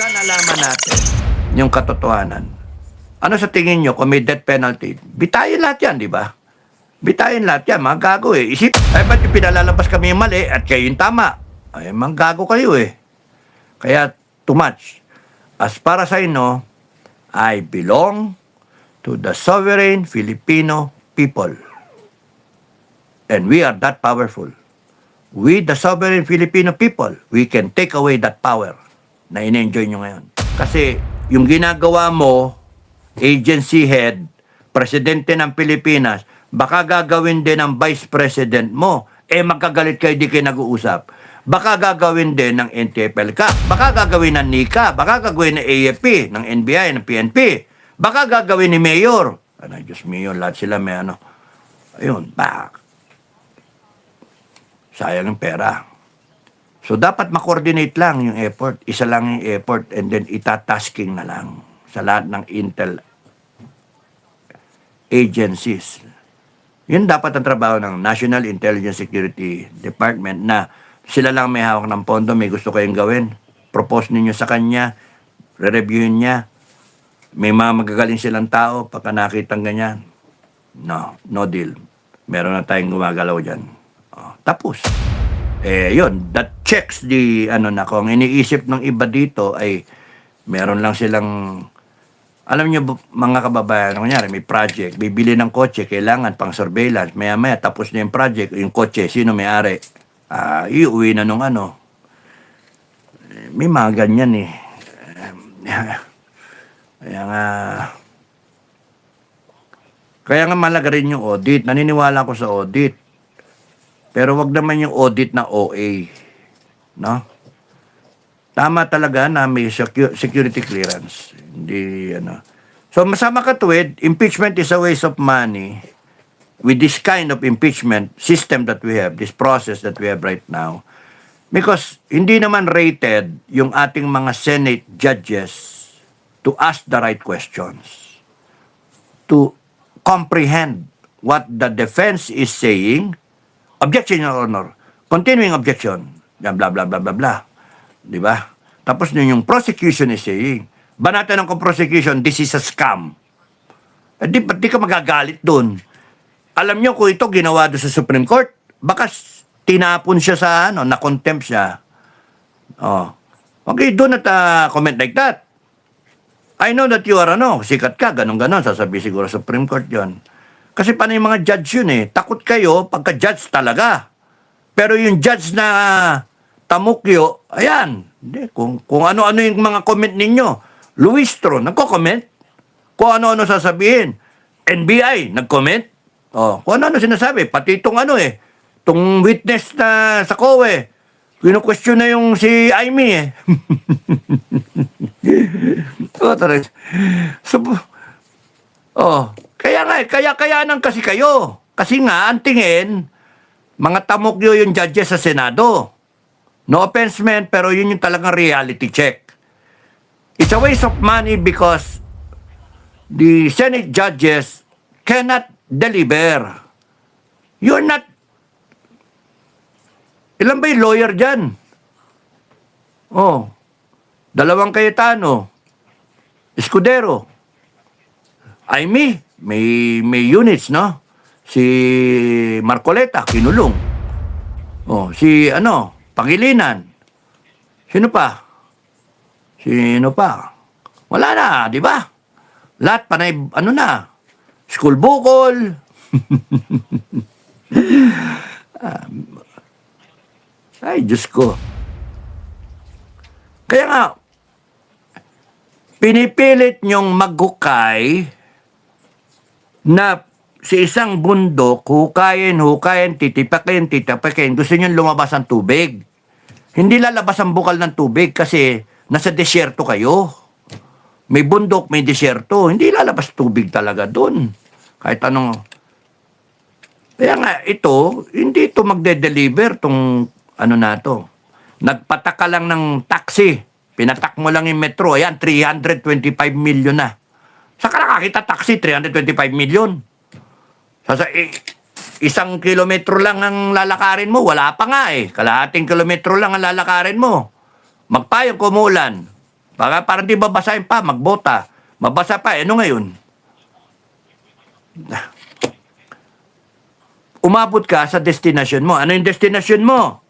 Pagka nalaman natin yung katotohanan, ano sa tingin nyo kung may death penalty? Bitayin lahat yan, di ba? Bitayin lahat yan, mga gago eh. Isip, ay ba't yung pinalalabas kami yung mali at kayo yung tama? Ay, mga gago kayo eh. Kaya, too much. As far as I know, I belong to the sovereign Filipino people. And we are that powerful. We, the sovereign Filipino people, we can take away that power na in-enjoy nyo ngayon. Kasi yung ginagawa mo, agency head, presidente ng Pilipinas, baka gagawin din ng vice president mo, magkagalit kayo, di kayo nag-uusap. Baka gagawin din ng NTFL-CAC, baka gagawin ng NICA, baka gagawin ng AFP, ng NBI, ng PNP, baka gagawin ni Mayor. Ano, Diyos Mayor, lahat sila may ano. Ayun, sayang yung pera. So, dapat ma-coordinate lang yung effort. Isa lang yung effort and then itatasking na lang sa lahat ng intel agencies. Yun dapat ang trabaho ng National Intelligence Security Department na sila lang may hawak ng pondo, may gusto kayong gawin. Propose ninyo sa kanya, re-reviewin niya. May mga magagaling silang tao pagka nakitang ganyan. No deal. Meron na tayong gumagalaw dyan. Tapos. Yun, that checks the, kung iniisip ng iba dito ay meron lang silang, alam nyo, mga kababayan, kunyari, may project, bibili ng kotse, kailangan pang surveillance, maya-maya, tapos na yung project, yung kotse, sino may-ari? Iuwi na nung may mga ganyan eh. Kaya nga malaga rin yung audit. Naniniwala ko sa audit. Pero wag naman yung audit na OA. No? Tama talaga na may security clearance. Hindi, So, masama katuwid, impeachment is a waste of money. With this kind of impeachment system that we have, this process that we have right now, because hindi naman rated yung ating mga Senate judges to ask the right questions, to comprehend what the defense is saying. Objection, Your Honor. Continuing objection. Blah, blah, blah, blah, blah, blah. Di ba? Tapos yung prosecution is saying, banatan ng prosecution, this is a scam. Ba't di ka magagalit doon? Alam nyo kung ito ginawa doon sa Supreme Court, baka tinapon siya sa, na-contempt siya. Okay, do not comment like that. I know that you are, sikat ka, ganon-ganon, sasabi siguro sa Supreme Court yon. Kasi paano yung mga judge yun eh? Takot kayo pagka-judge talaga. Pero yung judge na tamukyo, ayan. Kung ano-ano yung mga comment ninyo. Luistro, nagko-comment. Kung ano-ano sasabihin. NBI, nag-comment. Kung ano-ano sinasabi. Pati itong itong witness na sa COE. Kino-question na yung si Amy eh. Kaya kasi kayo. Kasi nga, ang tingin, mga tamokyo yung judges sa Senado. No offense, man, pero yun yung talagang reality check. It's a waste of money because the Senate judges cannot deliver. You're not... Ilan ba yung lawyer dyan? 2 Cayetano. Escudero. Amy. May units, no? Si Marcoleta, kinulong. Si Pangilinan. Sino pa? Wala na, di ba? Lahat panay, school bukol. Ay, Diyos ko. Kaya nga, pinipilit nyong maghukay na sa isang bundok, hukayin, titipakin. Gusto nyo lumabas ang tubig. Hindi lalabas ang bukal ng tubig kasi nasa desyerto kayo. May bundok, may desyerto. Hindi lalabas tubig talaga doon. Kahit anong... Kaya nga, hindi ito magde-deliver tong Nagpatak ka lang ng taxi. Pinatak mo lang yung metro. Ayan, 325 million na. Saka nakakita taxi, 325 million. Isang kilometro lang ang lalakarin mo. Wala pa nga eh. Kalahating kilometro lang ang lalakarin mo. Magpayong kumulan. Parang di babasahin pa, magbota. Mabasa pa, ano ngayon? Umabot ka sa destination mo. Ano yung destination mo?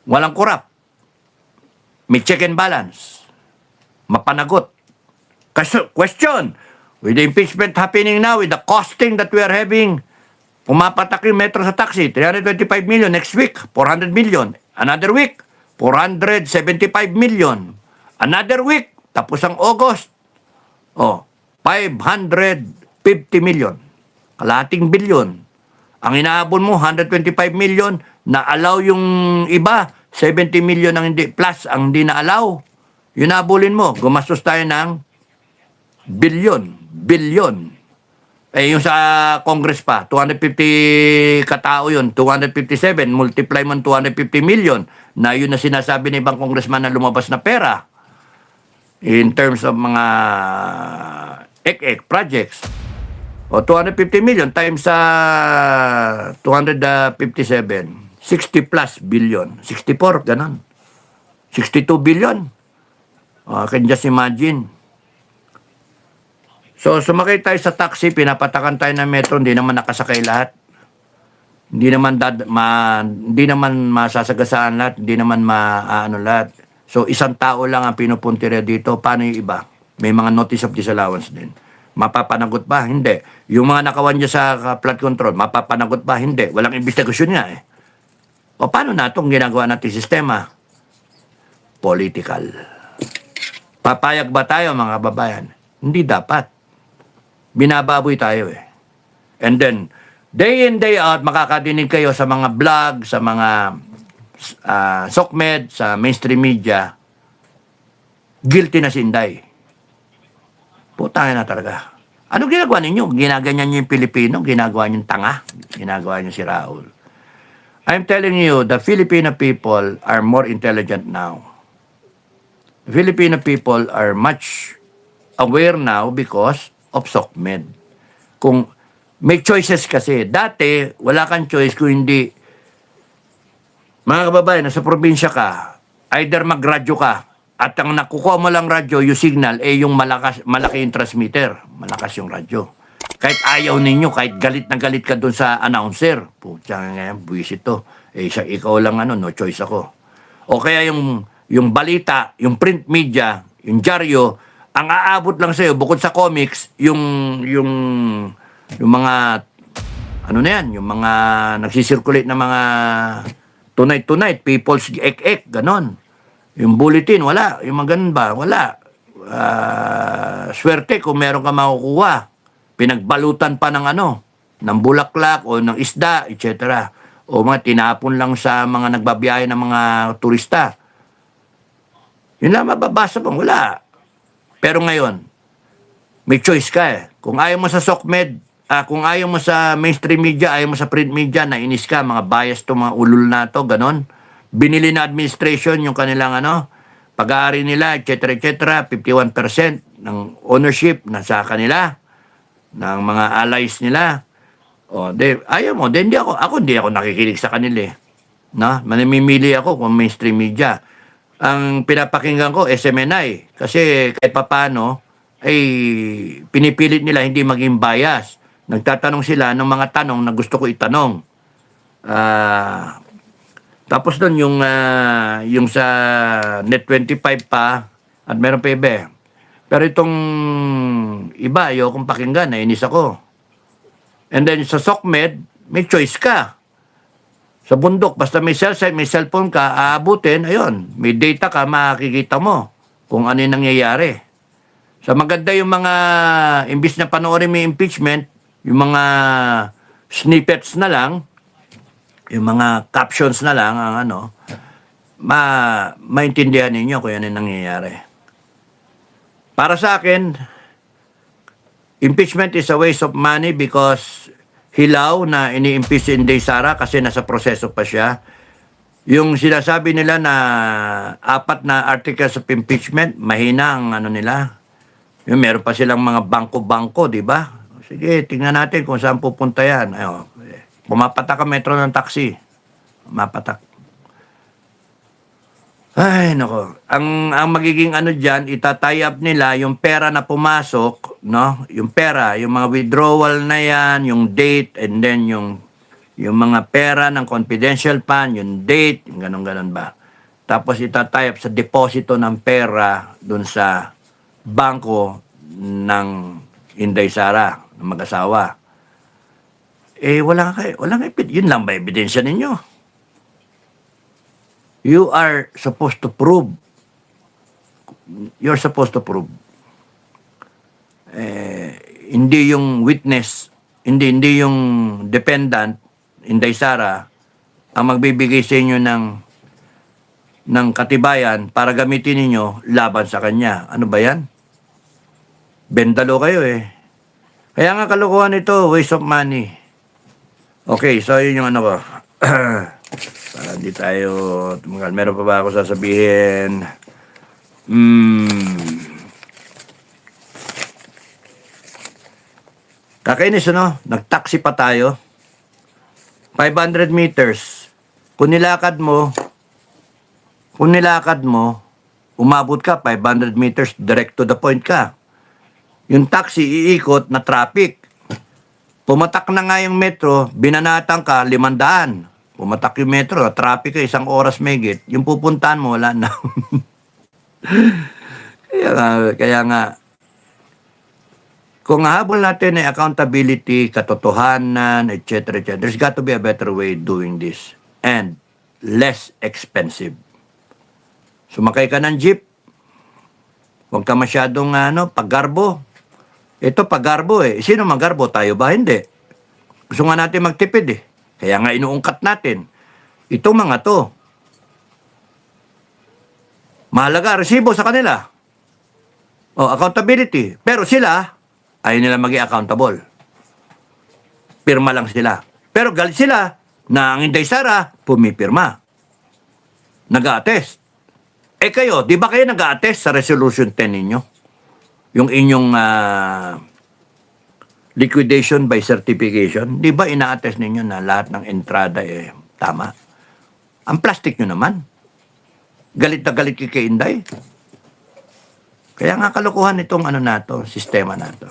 Walang kurap. May check and balance. Mapanagot. Question, with the impeachment happening now, with the costing that we are having, pumapatak yung metro sa taxi, 325 million. Next week, 400 million. Another week, 475 million. Another week, tapos ang August, 550 million. Kalating bilyon. Ang inaabon mo, 125 million. Na-allow yung iba, 70 million ang hindi, plus ang hindi na-allow. Yun nabulin mo. Gumastos tayo ng bilyon. Eh, yung sa Congress pa, 250 katao yun, 257, multiply mo 250 million, na yun na sinasabi ng ibang congressman na lumabas na pera in terms of mga ek projects. O 250 million times sa 257, 60 plus billion, 64, ganon. 62 billion. Can just imagine. So, sumakay tayo sa taxi, pinapatakan tayo ng metro, hindi naman nakasakay lahat. Hindi naman masasagasaan lahat, hindi naman maano lahat. So, isang tao lang ang pinupuntira dito. Paano yung iba? May mga notice of disallowance din. Mapapanagot ba? Hindi. Yung mga nakawan niya sa flood control, mapapanagot ba? Hindi. Walang investigasyon nga eh. O paano na itong ginagawa natin sistema? Political. Papayag ba tayo mga kababayan? Hindi dapat. Binababoy tayo eh. And then, day in, day out, makakadinig kayo sa mga vlog, sa mga SOCMED, sa mainstream media, guilty na si Inday. Putangin na talaga. Ano ginagawa ninyo? Ginaganyan nyo yung Pilipino? Ginagawa nyo yung tanga? Ginagawa nyo si Raul? I'm telling you, the Filipino people are more intelligent now. The Filipino people are much aware now because of SOCMED. Kung may choices kasi, dati wala kang choice kung hindi, mga kababayan, nasa probinsya ka, either magradyo ka, at ang nakukuha mo lang radyo, yung signal, yung malaki yung transmitter, malakas yung radyo. Kahit ayaw ninyo, kahit galit na galit ka dun sa announcer, putsang ngayon, buwisit to. Ikaw lang no choice ako. O kaya yung balita, yung print media, yung dyaryo, ang aabot lang sa'yo, bukod sa comics, yung mga, ano na yan, yung mga nagsisirculate na mga tonight, people's ek-ek, ganon. Yung bulletin, wala. Yung mga ganun ba, wala. Swerte kung meron ka makukuha. Pinagbalutan pa ng ng bulaklak o ng isda, etc. O mga tinapon lang sa mga nagbabiyahe ng mga turista. Yun lang mababasa mo, wala. Pero ngayon, may choice ka eh. Kung ayaw mo sa SOCMED, kung ayaw mo sa mainstream media, ayaw mo sa print media, nainis ka, mga bias to, mga ulul na to, ganon. Binili na administration yung kanilang pag-aari nila, etc., 51% ng ownership nasa kanila, ng mga allies nila. O, ayaw mo, hindi ako nakikinig sa kanila eh. No? Manimimili ako kung mainstream media. Ang pinapakinggan ko, SMNI. Kasi kahit papano, pinipilit nila hindi maging bias. Nagtatanong sila ng mga tanong na gusto ko itanong. Tapos doon yung sa Net25 pa, at meron pa iba. Pero itong iba, ayokong pakinggan, nainis ako. And then sa SOCMED, may choice ka. Sa bundok, basta may cell site, may cellphone ka, aabutin, ayun, may data ka, makikita mo kung ano yung nangyayari. Sa maganda yung mga, imbis na panoorin mo yung impeachment, yung mga snippets na lang, yung mga captions na lang, ang maintindihan ninyo kung ano yung nangyayari. Para sa akin, impeachment is a waste of money because hilaw na ini-impeach si Inday Sara kasi nasa proseso pa siya. Yung sinasabi nila na 4 na articles of impeachment, mahina ang nila. Yung meron pa silang mga bangko-bangko, di ba? Sige, tingnan natin kung saan pupunta yan. Pumapatak ang metro ng taxi. Pumapatak. Ay, nako. Ang magiging ano diyan, ita-tie up nila yung pera na pumasok, no? Yung pera, yung mga withdrawal na yan, yung date, and then yung mga pera ng confidential fund, yung date, yung ganon-ganon ba. Tapos ita-tie up sa deposito ng pera dun sa bangko ng Inday Sara, ng mag-asawa. Eh, yun lang ba ebidensya ninyo? You're supposed to prove. Hindi yung witness, hindi yung dependent, Inday Sara, ang magbibigay sa inyo ng katibayan para gamitin ninyo laban sa kanya. Ano ba yan? Bendalo kayo eh. Kaya nga kalokohan ito, waste of money. Okay, so yun yung ano ko. Para hindi tayo tumagal. Meron pa ba ako sasabihin? Kakainis ano? Nag-taxi pa tayo. 500 meters. Kung nilakad mo, umabot ka 500 meters, direct to the point ka. Yung taxi iikot na traffic. Pumatak na nga yung metro, binanatang ka, 500. Pumatak yung metro, traffic ka, 1 oras megit. Yung pupuntahan mo, wala na. kaya nga, kung habol natin ay accountability, katotohanan, etc., etc., there's got to be a better way doing this. And less expensive. Sumakay ka ng jeep, huwag ka masyadong paggarbo. Ito paggarbo eh. Sino maggarbo? Tayo ba? Hindi. Gusto nga natin magtipid eh. Kaya nga inuungkat natin. Itong mga to, mahalaga, resibo sa kanila. O, accountability. Pero sila, ayaw nila maging accountable. Pirma lang sila. Pero galit sila na ang Inday Sara, pumipirma. Nag-a-attest. Eh kayo, di ba kayo nag-a-attest sa Resolution 10 ninyo? Yung inyong liquidation by certification, di ba ina-attest ninyo na lahat ng entrada eh tama? Ang plastic nyo naman. Galit na galit kay Inday. Kaya nga kalukuhan itong sistema na to.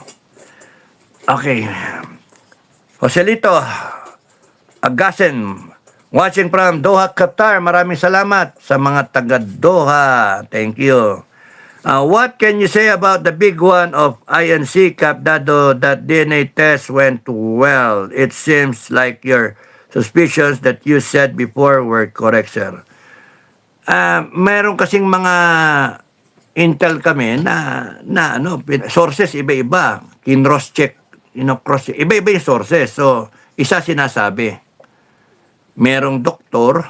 Okay. Joselito Agasen, watching from Doha, Qatar. Maraming salamat sa mga taga Doha. Thank you. What can you say about the big one of INC Capdado that DNA test went well? It seems like your suspicions that you said before were correct, sir. Meron kasing mga intel kami na sources iba-iba. Cross check, iba-iba yung sources. So, isa sinasabi. Merong doktor,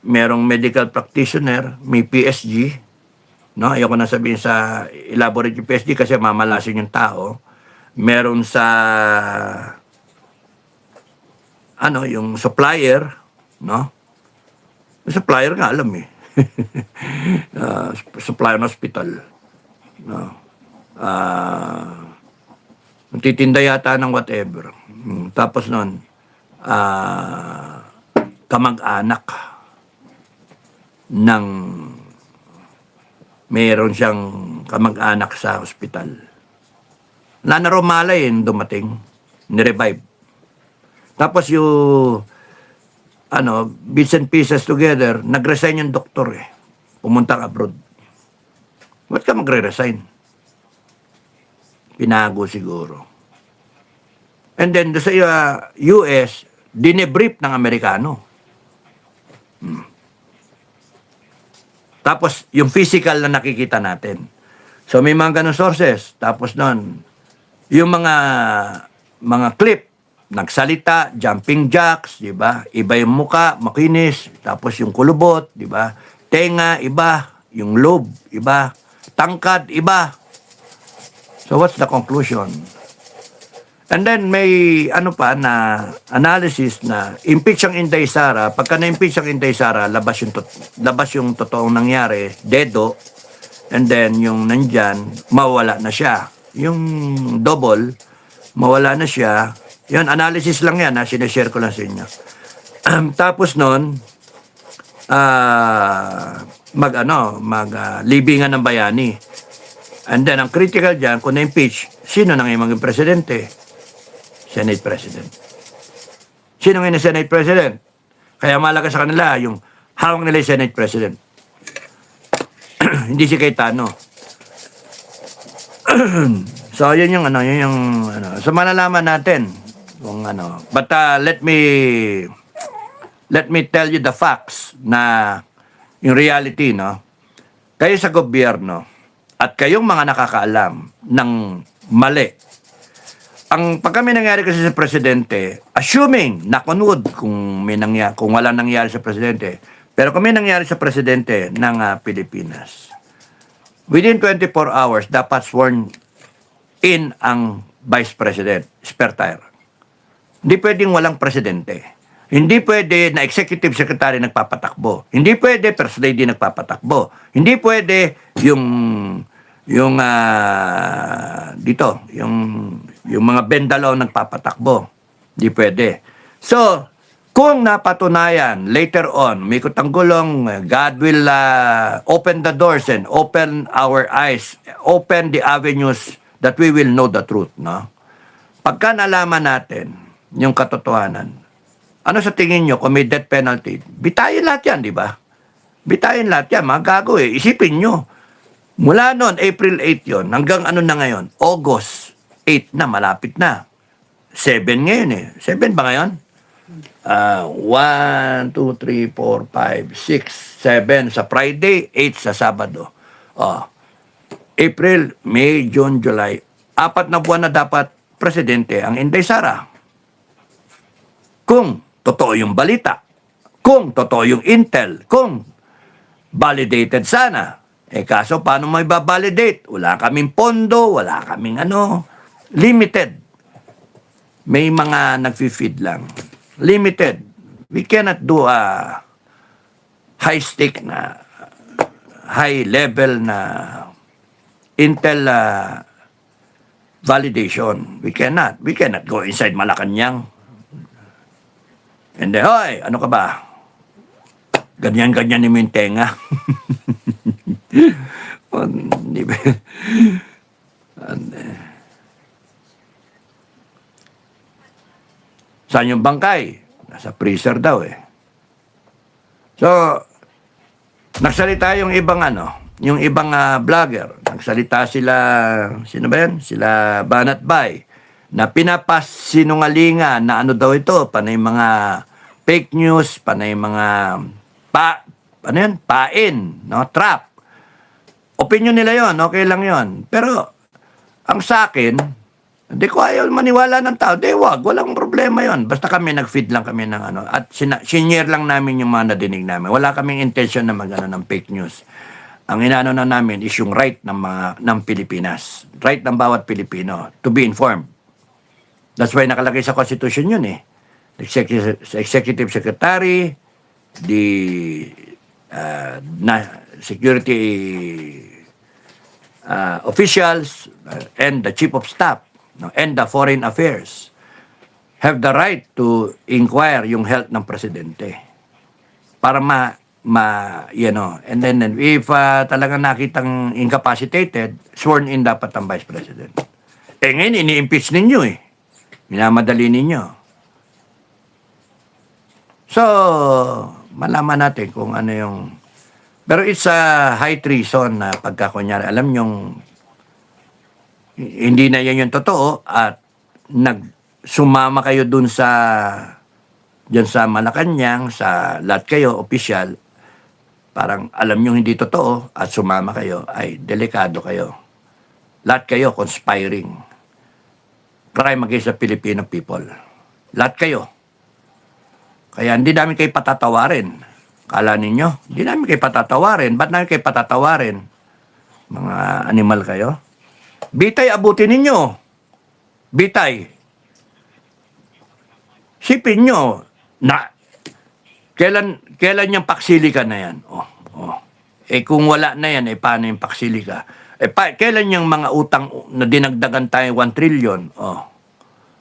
merong medical practitioner, may PSG. No, ayoko na sabihin sa elaborate yung PSG kasi mamalasin yung tao. Meron sa yung supplier, no? Yung supplier nga alam eh. Supplier hospital. No. Titinda yata ng whatever. Tapos nun, kamag-anak ng meron siyang kamag-anak sa ospital. Malay dumating, ni-revive. Tapos yung bits and pieces together, nag-resign yung doktor eh. Pumunta abroad. Ba't ka magre-resign? Pinago siguro. And then sa US, dinebrief ng Amerikano. Tapos, yung physical na nakikita natin. So, may mga ganun sources. Tapos nun, yung mga clip, nagsalita, jumping jacks, di ba? Iba yung muka, makinis. Tapos yung kulubot, di ba? Tenga, iba. Yung lobe, iba. Tangkad, iba. So, what's the conclusion? And then may na analysis na impeach ang Inday Sara. Pagka na-impeach ang Inday Sara, labas yung totoong nangyari, dedo, and then yung nandyan, mawala na siya. Yung double, mawala na siya. Yun, analysis lang yan, sinishare ko lang sa inyo. Tapos nun, libingan ng bayani. And then, ang critical dyan, kung na-impeach, sino nang maging presidente? Senate President. Sino ngayon na Senate President? Kaya malaga sa kanila, yung hawak nila yung Senate President. Hindi si Cayetano. So, yun yung So, malalaman natin kung But let me tell you the facts na yung reality, no? Kayo sa gobyerno at kayong mga nakakaalam ng mali. Pag kami nangyari kasi sa presidente, assuming, knock on wood, kung wala nangyari sa presidente, pero kung may nangyari sa presidente ng Pilipinas, within 24 hours, dapat sworn in ang vice president, spare tire. Hindi pwedeng walang presidente. Hindi pwede na executive secretary nagpapatakbo. Hindi pwede first lady nagpapatakbo. Hindi pwede yung mga bendalaw nagpapatakbo. Hindi pwede. So, kung napatunayan later on, may kutanggulong, God will open the doors and open our eyes, open the avenues that we will know the truth, no? Pagka nalaman natin yung katotohanan, ano sa tingin nyo kung may death penalty? Bitayin lahat yan, di ba? Bitayin lahat yan, mga gago eh. Isipin nyo. Mula noon, April 8 yon hanggang ano na ngayon? August 8 na, malapit na. 7 ngayon eh. 7 ba ngayon? 1, 2, 3, 4, 5, 6, 7 sa Friday, 8 sa Sabado. April, May, June, July. 4 na buwan na dapat presidente ang Inday Sara. Kung totoo yung balita, kung totoo yung intel, kung validated sana. Kaso paano may babalidate? Wala kaming pondo, wala kaming limited. May mga nag-feed lang. Limited. We cannot do a high stake na, high level na intel validation. We cannot. We cannot go inside Malacanang. And then, hoy, ano ka ba? Ganyan-ganyan mo yung tenga. Di ba? Saan yung bangkay? Nasa freezer daw eh. So, nagsalita yung ibang vlogger. Nagsalita sila, sino ba yan? Sila Banat Bay, na pinapasinungalingan na daw ito, panay mga fake news, panay mga pain, no, trap. Opinion nila yon, okay lang yon. Pero ang sa akin, hindi ko ayaw maniwala ng tao. Wag, walang problema yon. Basta kami nag-feed lang kami ng at sinyer lang namin yung mga nadinig namin. Wala kaming intention na ng fake news. Ang na namin is yung right ng Pilipinas, right ng bawat Pilipino to be informed. That's why nakalagay sa Constitution yun eh. The Executive Secretary, the security officials, and the Chief of Staff, and the Foreign Affairs have the right to inquire yung health ng presidente. Para and then if talagang nakitang incapacitated, sworn in dapat ang Vice President. Ngayon, ini-impeach ninyo eh. Minamadali ninyo. So, malaman natin kung ano yung... Pero it's a high treason na pagkakunyari. Alam nyong hindi na yan yung totoo at sumama kayo dun dyan sa Malacanang, sa lahat kayo, official, parang alam nyong hindi totoo at sumama kayo, ay delikado kayo. Lahat kayo conspiring. Crime against the Filipino people. Lahat kayo. Kaya hindi namin kayo patatawarin. Kala ninyo, hindi namin kayo patatawarin. Ba't namin kayo patatawarin? Mga animal kayo. Bitay, abutin ninyo. Bitay. Sipin nyo na kailan yung paksilikan na yan? Kung wala na yan, paano yung paksilika? Kailan yung mga utang na dinagdagan tayo 1 trillion?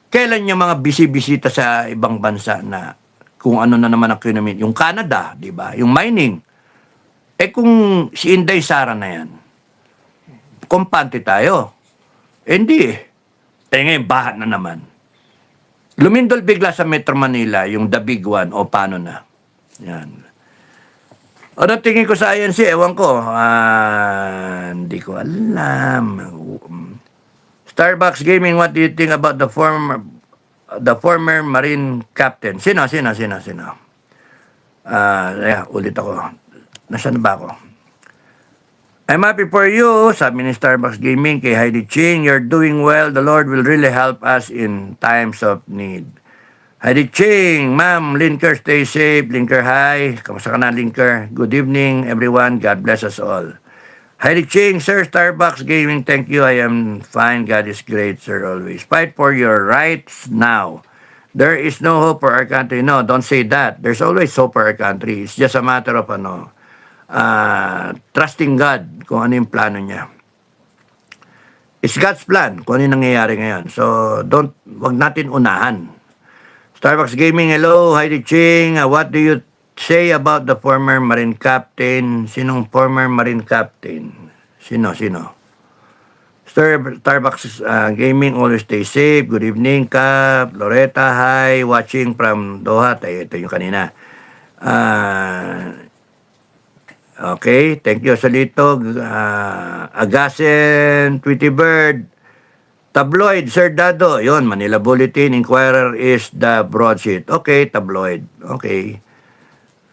Kailan yung mga bisita sa ibang bansa na kung ano na naman ang kinamit? Yung Canada, di ba? Yung mining. Eh kung si Inday Sara na yan, kumpante tayo. Eh, hindi eh. Eh ngayon, bahat na naman. Lumindol bigla sa Metro Manila, yung the big one, o paano na. Yan. Ano tingin ko sa INC? Ewan ko. Hindi ko alam. Starbucks Gaming, what do you think about the former Marine captain? Sino? Ulit ako. Nasaan ba ako? I'm happy for you, sabi ni Starbucks Gaming kay Heidi Ching. You're doing well. The Lord will really help us in times of need. Heidi Ching, Ma'am, Linker, stay safe. Linker, hi. Kamusta ka na, Linker? Good evening, everyone. God bless us all. Heidi Ching, Sir, Starbucks Gaming, thank you. I am fine. God is great, sir, always. Fight for your rights now. There is no hope for our country. No, don't say that. There's always hope for our country. It's just a matter of trusting God kung ano yung plano niya. It's God's plan kung ano yung nangyayari ngayon. So, wag natin unahan. Starbucks Gaming, hello, Heidi Ching. What do you say about the former Marine captain? Sinong former Marine captain? Sino? Starbucks Gaming, always stay safe. Good evening, Cap. Loretta, hi. Watching from Doha. Ito yung kanina. Okay, thank you, Salito. Agasen, Tweety Bird. Tabloid, Sir Dado. Yon, Manila Bulletin, Inquirer is the broadsheet. Okay, tabloid. Okay.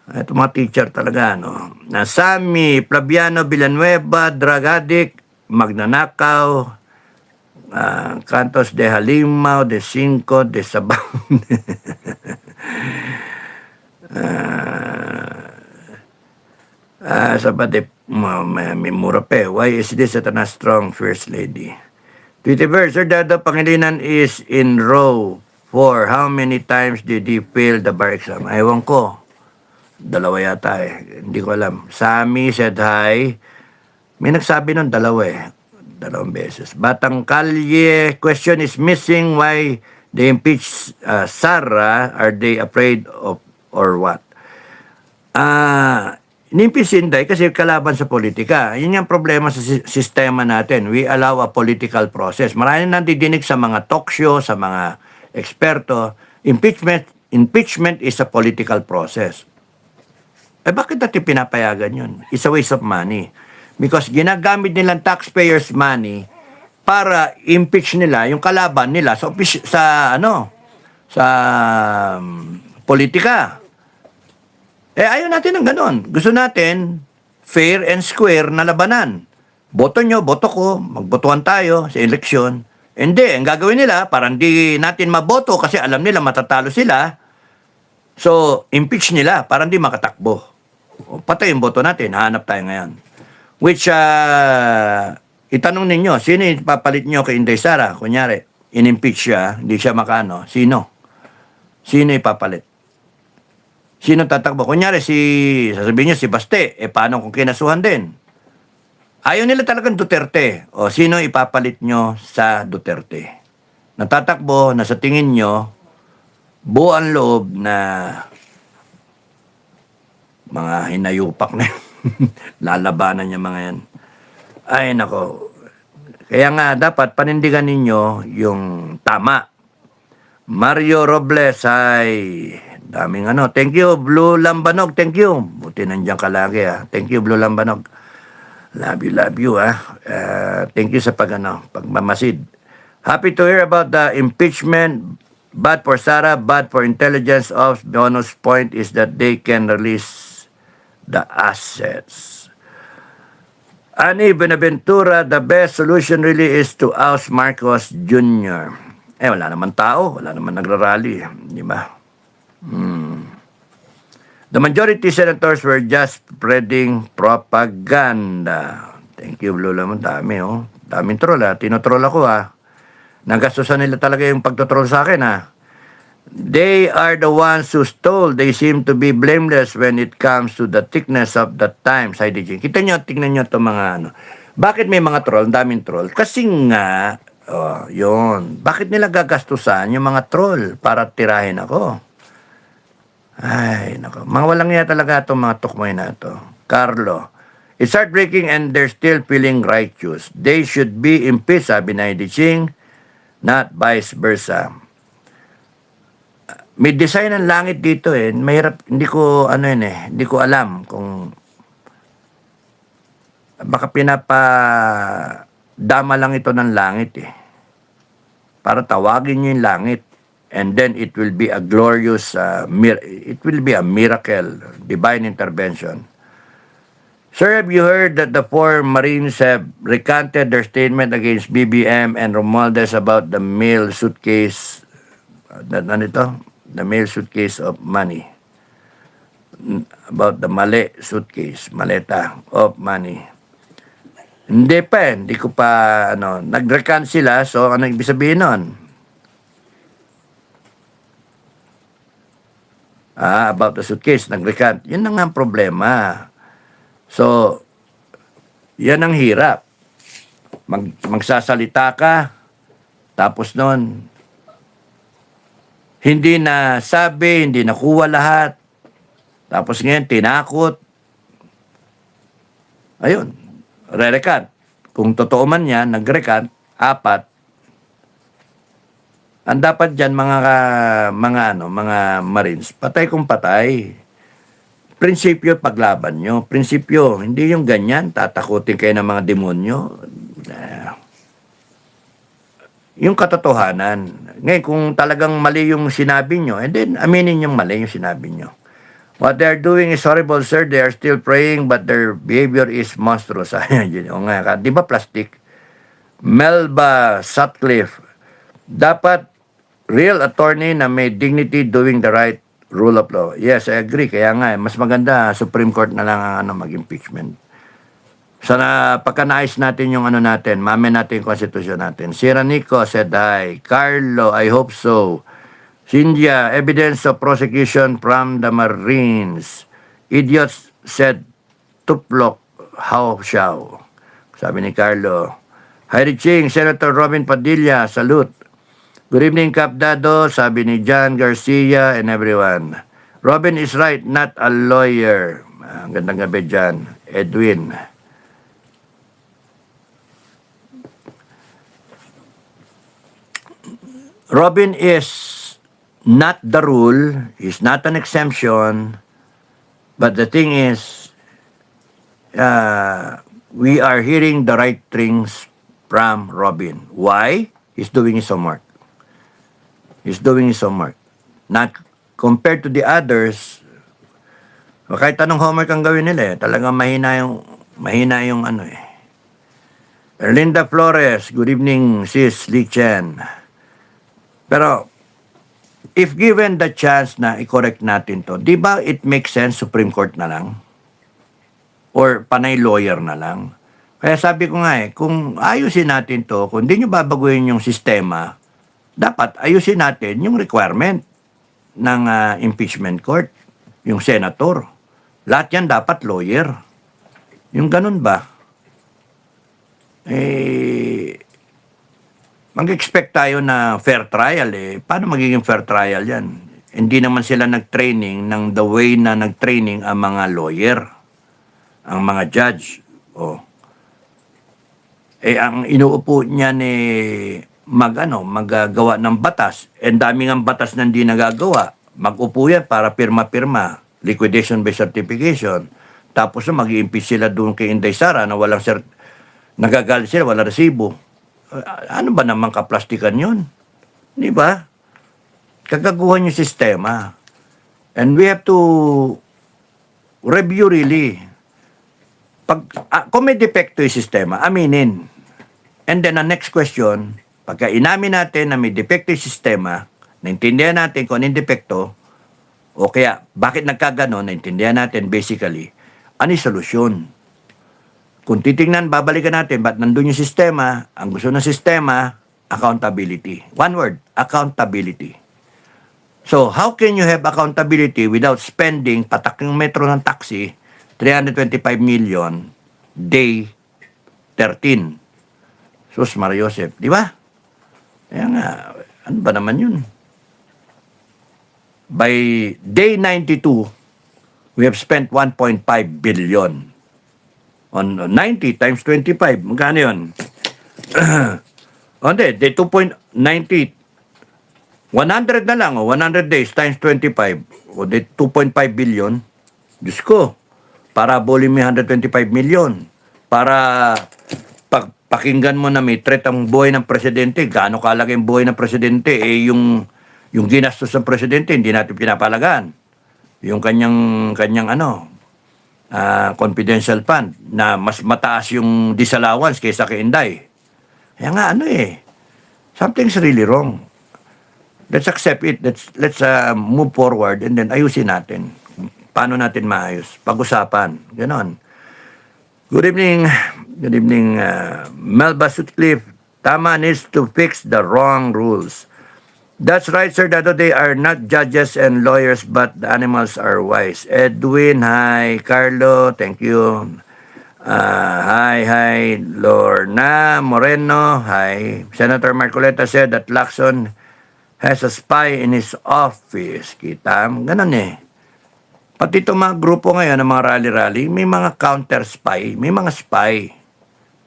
Ito mga teacher talaga, no? Sami, Flaviano, Villanueva, drug addict, magnanakaw, Cantos de Halimao, de Cinco, de Sabang. Sabat may mura pa eh. Why is this at a strong first lady? Tweety Bird, Sir Dado Pangilinan is in row 4. How many times did he fail the bar exam? Ewan ko. Dalawa yata eh. Hindi ko alam. Sami said hi. May nagsabi nun dalawa eh. 2 beses. Batang Kalye, question is missing. Why they impeach Sara? Are they afraid of or what? Inimpeach si Inday kasi kalaban sa politika. Yun yung problema sa sistema natin. We allow a political process. Maraming nandidinig sa mga talk show, sa mga eksperto. Impeachment is a political process. Eh bakit natin pinapayagan yun? It's a waste of money. Because ginagamit nilang taxpayers' money para impeach nila yung kalaban nila sa politika. Eh ayaw natin ng ganon. Gusto natin fair and square na labanan. Boto nyo, boto ko, magbotohan tayo sa eleksyon. Hindi, ang gagawin nila, parang di natin maboto kasi alam nila matatalo sila. So, impeach nila, parang di makatakbo. O, patay yung boto natin, hanap tayo ngayon. Which, itanong ninyo, sino ipapalit nyo kay Inday Sara? Kunyari, in-impeach siya, hindi siya makano. Sino? Sino ipapalit? Sino tatakbo? Kunyari, sasabihin nyo si Baste, paano kung kinasuhan din? Ayaw nila talagang Duterte. O, sino ipapalit nyo sa Duterte? Natatakbo na sa tingin nyo, buong loob na mga hinayupak na lalabanan niya mga yan. Ay, nako. Kaya nga, dapat panindigan ninyo yung tama. Mario Robles, ay daming Thank you, Blue Lambanog. Thank you. Buti nandiyan ka lagi, ha. Thank you, Blue Lambanog. Love you, ha. Thank you sa pagmamasid. Happy to hear about the impeachment. Bad for Sara, bad for intelligence of bonus point is that they can release the assets. Ani Benaventura, the best solution really is to oust Marcos Jr. Wala naman tao, wala naman nagrarally, di ba? The majority senators were just spreading propaganda. Thank you, Lola. Dami, oh. Daming troll, ha. Tinotroll ako, ha. Nagastusan nila talaga yung pagtotroll sa akin, ha. They are the ones who stole. They seem to be blameless when it comes to the thickness of the times. Kita nyo, tingnan nyo ito mga Bakit may mga troll? Daming troll. Kasi nga, yun. Bakit nila gagastusan yung mga troll para tirahin ako? Ay, nako. Mga walang iya talaga itong mga tukmoy na ito. Carlo, It's heartbreaking and they're still feeling righteous. They should be impeached, sabi na ni Ching, not vice versa. May design ng langit dito eh. Mahirap, hindi ko, hindi ko alam kung baka dama lang ito ng langit eh. Para tawagin nyo yung langit. And then it will be a glorious, it will be a miracle, divine intervention. Sir, have you heard that the 4 Marines have recanted their statement against BBM and Romualdez about the mail suitcase, the mail suitcase of money? About the suitcase, maleta of money. Hindi ko pa, nag-recant sila, so ano ibig sabihin nun? About the suitcase, nag-recant. Yun na nga ang problema. So, yan ang hirap. Magsasalita ka, tapos nun, hindi na sabi, hindi nakuha lahat, tapos ngayon, tinakot. Ayun, re-recant. Kung totoo man yan, nag-recant, 4. Ang dapat dyan, mga Marines, patay kung patay. Prinsipyo, paglaban nyo. Prinsipyo, hindi yung ganyan, tatakutin kayo ng mga demonyo. Yung katotohanan. Ngayon, kung talagang mali yung sinabi nyo, and then aminin yung mali yung sinabi nyo. What they're doing is horrible, sir. They are still praying, but their behavior is monstrous. O nga, di ba plastic? Melba Sutcliffe, dapat real attorney na may dignity doing the right rule of law. Yes, I agree. Kaya nga, mas maganda Supreme Court na lang ang mag-impeachment. Sana pagka-naayos natin yung natin, mamin natin yung konstitusyon natin. Si Ranico said hi. Carlo, I hope so. Cynthia, evidence of prosecution from the Marines. Idiots said tuplok how shall. Sabi ni Carlo. Heidi Ching, Senator Robin Padilla, salute. Good evening, Cap Dado, sabi ni John Garcia and everyone. Robin is right, not a lawyer. Gandang gabi dyan. Edwin. Robin is not the rule, is not an exemption, but the thing is, we are hearing the right things from Robin. Why? He's doing his homework. He's doing his homework. Not compared to the others, kahit anong homework ang gawin nila talagang mahina yung Erlinda Flores, good evening, sis Lee Chen. Pero, if given the chance na i-correct natin to, di ba it makes sense Supreme Court na lang? Or panay lawyer na lang? Kaya sabi ko nga kung ayusin natin to, kung di nyo babaguhin yung sistema, dapat ayusin natin yung requirement ng impeachment court, yung senator. Lahat yan dapat lawyer. Yung ganun ba? Mag-expect tayo na fair trial Paano magiging fair trial yan? Hindi naman sila nag-training ng the way na nag-training ang mga lawyer, ang mga judge. Ang inuupo niyan maggagawa ng batas. And daming ang batas na hindi nagagawa. Mag-upo yan para pirma-pirma. Liquidation by certification. Tapos mag-i-impeach sila doon kay Inday Sara na nagagalit sila, walang resibo. Ano ba naman kaplastikan yun? Di ba? Kagaguhan yung sistema. And we have to review really. Kung may depekto yung sistema, aminin. And then the next question, pagka inamin natin na may depekto yung sistema, naintindihan natin kung anong depekto, o kaya bakit nagkaganon, naintindihan natin basically, ano yung solusyon? Kung titingnan, babalikan natin, ba't nandun yung sistema? Ang gusto ng sistema, accountability. One word, accountability. So, how can you have accountability without spending patak yung metro ng taxi, 325 million, day 13? Sus, Mario Joseph, di ba? Kaya nga, ano ba naman yun? By day 92, we have spent 1.5 billion. On 90 times 25, magkano yun? O hindi, de 2.90, 100 na lang, 100 days times 25, o de 2.5 billion. Diyos ko, para abulin mo yung 125 million. Para pakinggan mo na may threat ang buhay ng presidente, gaano kalaki ang buhay ng presidente, yung ginastos ng presidente, hindi natin pinapalagaan. Yung kanyang confidential fund, na mas mataas yung disallowance kaysa kay Inday. Kaya nga, something's really wrong. Let's accept it. Let's move forward and then ayusin natin. Paano natin maayos? Pag-usapan. Ganon. Good evening. Good evening, Melba Sutcliffe. Tama needs to fix the wrong rules. That's right, Sir Dado. They are not judges and lawyers, but the animals are wise. Edwin, hi. Carlo, thank you. Hi. Lorna Moreno, hi. Senator Marcoleta said that Lacson has a spy in his office. Kita, ganun Pati itong mga grupo ngayon, ng mga rally-rally, may mga counter-spy, may mga spy.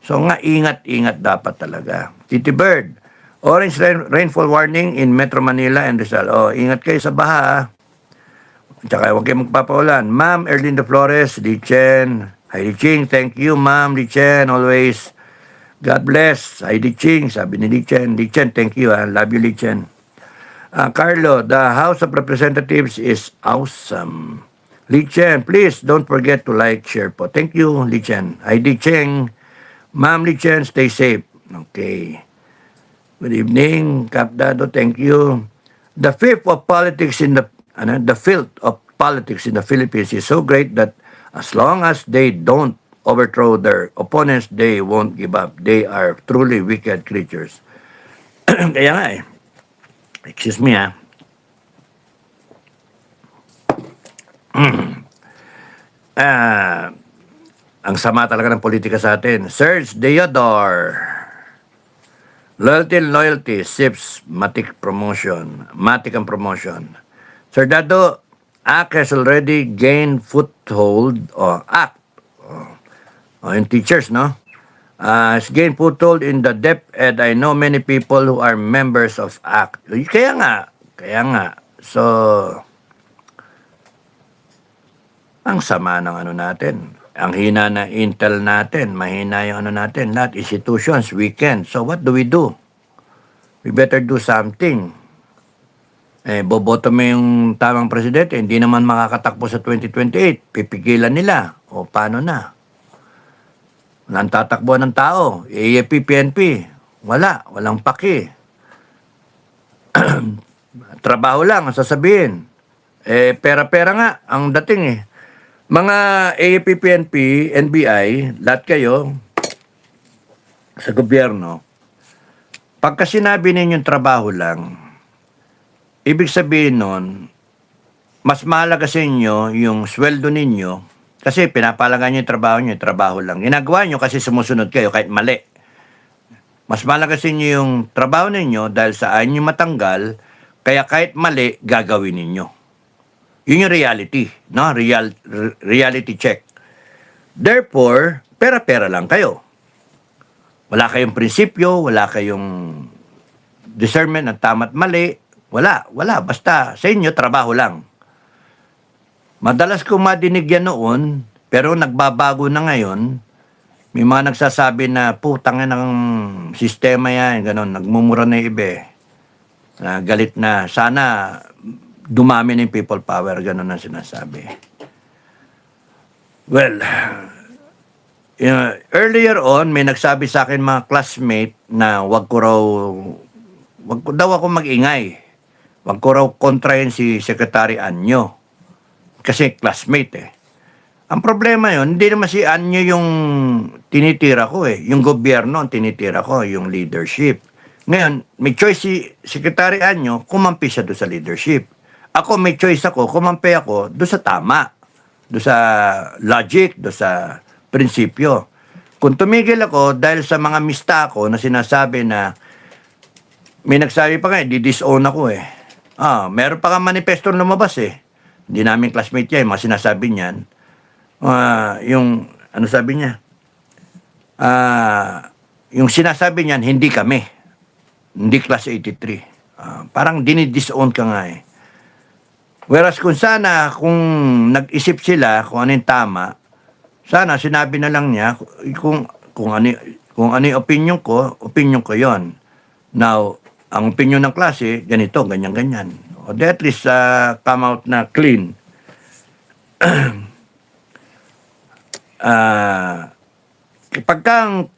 So nga, ingat-ingat dapat talaga. Titi Bird, orange rainfall warning in Metro Manila and Rizal. Ingat kayo sa baha. Tsaka huwag kayo magpapaulan. Ma'am Erlinda Flores, Lichen. Hi, Liching. Thank you, Ma'am Lichen. Always. God bless. Hi, Liching. Sabi ni Lichen. Lichen, thank you. Love you, Lichen. Carlo, the House of Representatives is awesome. Lichen, please don't forget to like, share po. Thank you, Lichen. Hi, Licheng. Ma'am Lichen, stay safe. Okay. Good evening, Kap Dado. Thank you. The filth of politics in the Philippines is so great that as long as they don't overthrow their opponents, they won't give up. They are truly wicked creatures. Kaya nga excuse me ang sama talaga ng politika sa atin. Serge Deodor. Loyalty, SIPS, matik ang promotion. Sir Dado, ACT has already gained foothold, ACT, in teachers, no? Has gained foothold in the DepEd. I know many people who are members of ACT. Kaya nga. So, ang sama ng natin. Ang hina na intel natin, mahina yung natin, lahat institutions, weekend. So what do? We better do something. Boboto mo yung tamang presidente, hindi naman makakatakbo sa 2028, pipigilan nila. O paano na? Walang tatakbo ng tao, AFP, PNP, walang paki. Trabaho lang ang sasabihin. Pera-pera nga ang dating Mga AFP, PNP, NBI, lahat kayo sa gobyerno, pagka sinabi ninyong trabaho lang, ibig sabihin nun, mas mahalaga sa inyo yung sweldo ninyo kasi pinapalagan nyo yung trabaho lang. Ginagawa nyo kasi sumusunod kayo kahit mali. Mas mahalaga sa inyo yung trabaho ninyo dahil saan nyo matanggal, kaya kahit mali, gagawin ninyo. Yun yung reality, no? Reality check. Therefore, pera-pera lang kayo. Wala kayong prinsipyo, wala kayong discernment ng tama't mali. Wala. Basta sa inyo, trabaho lang. Madalas kong madinig yan noon, pero nagbabago na ngayon. May mga nagsasabi na, putang ng sistema yan, gano'n, nagmumura na iba. Galit na, sana dumami na yung people power, gano'n ang sinasabi. Well, earlier on, may nagsabi sa akin mga classmate na wag ko daw ako mag-ingay. Wag ko raw kontrahin si Secretary Anyo. Kasi classmate Ang problema yon, hindi naman si Anyo yung tinitira ko Yung gobyerno ang tinitira ko, yung leadership. Ngayon, may choice si Secretary Anyo, kumampi siya doon sa leadership. Ako, may choice ako, kumampi ako doon sa tama, doon sa logic, doon sa prinsipyo. Kung tumigil ako dahil sa mga mista ko na sinasabi na may nagsabi pa nga, di-disown ako meron pa nga manifesto lumabas Hindi namin classmate yan, mga sinasabi niyan. Yung, ano sabi niya? Yung sinasabi niyan, hindi kami. Hindi class 83. Parang dinidisown ka nga eh. Whereas kung sana, kung nag-isip sila kung ano yung tama, sana sinabi na lang niya kung ano yung opinion ko yon. Now, ang opinion ng klase, ganito, ganyan-ganyan. O di at least come out na clean. Kapag kang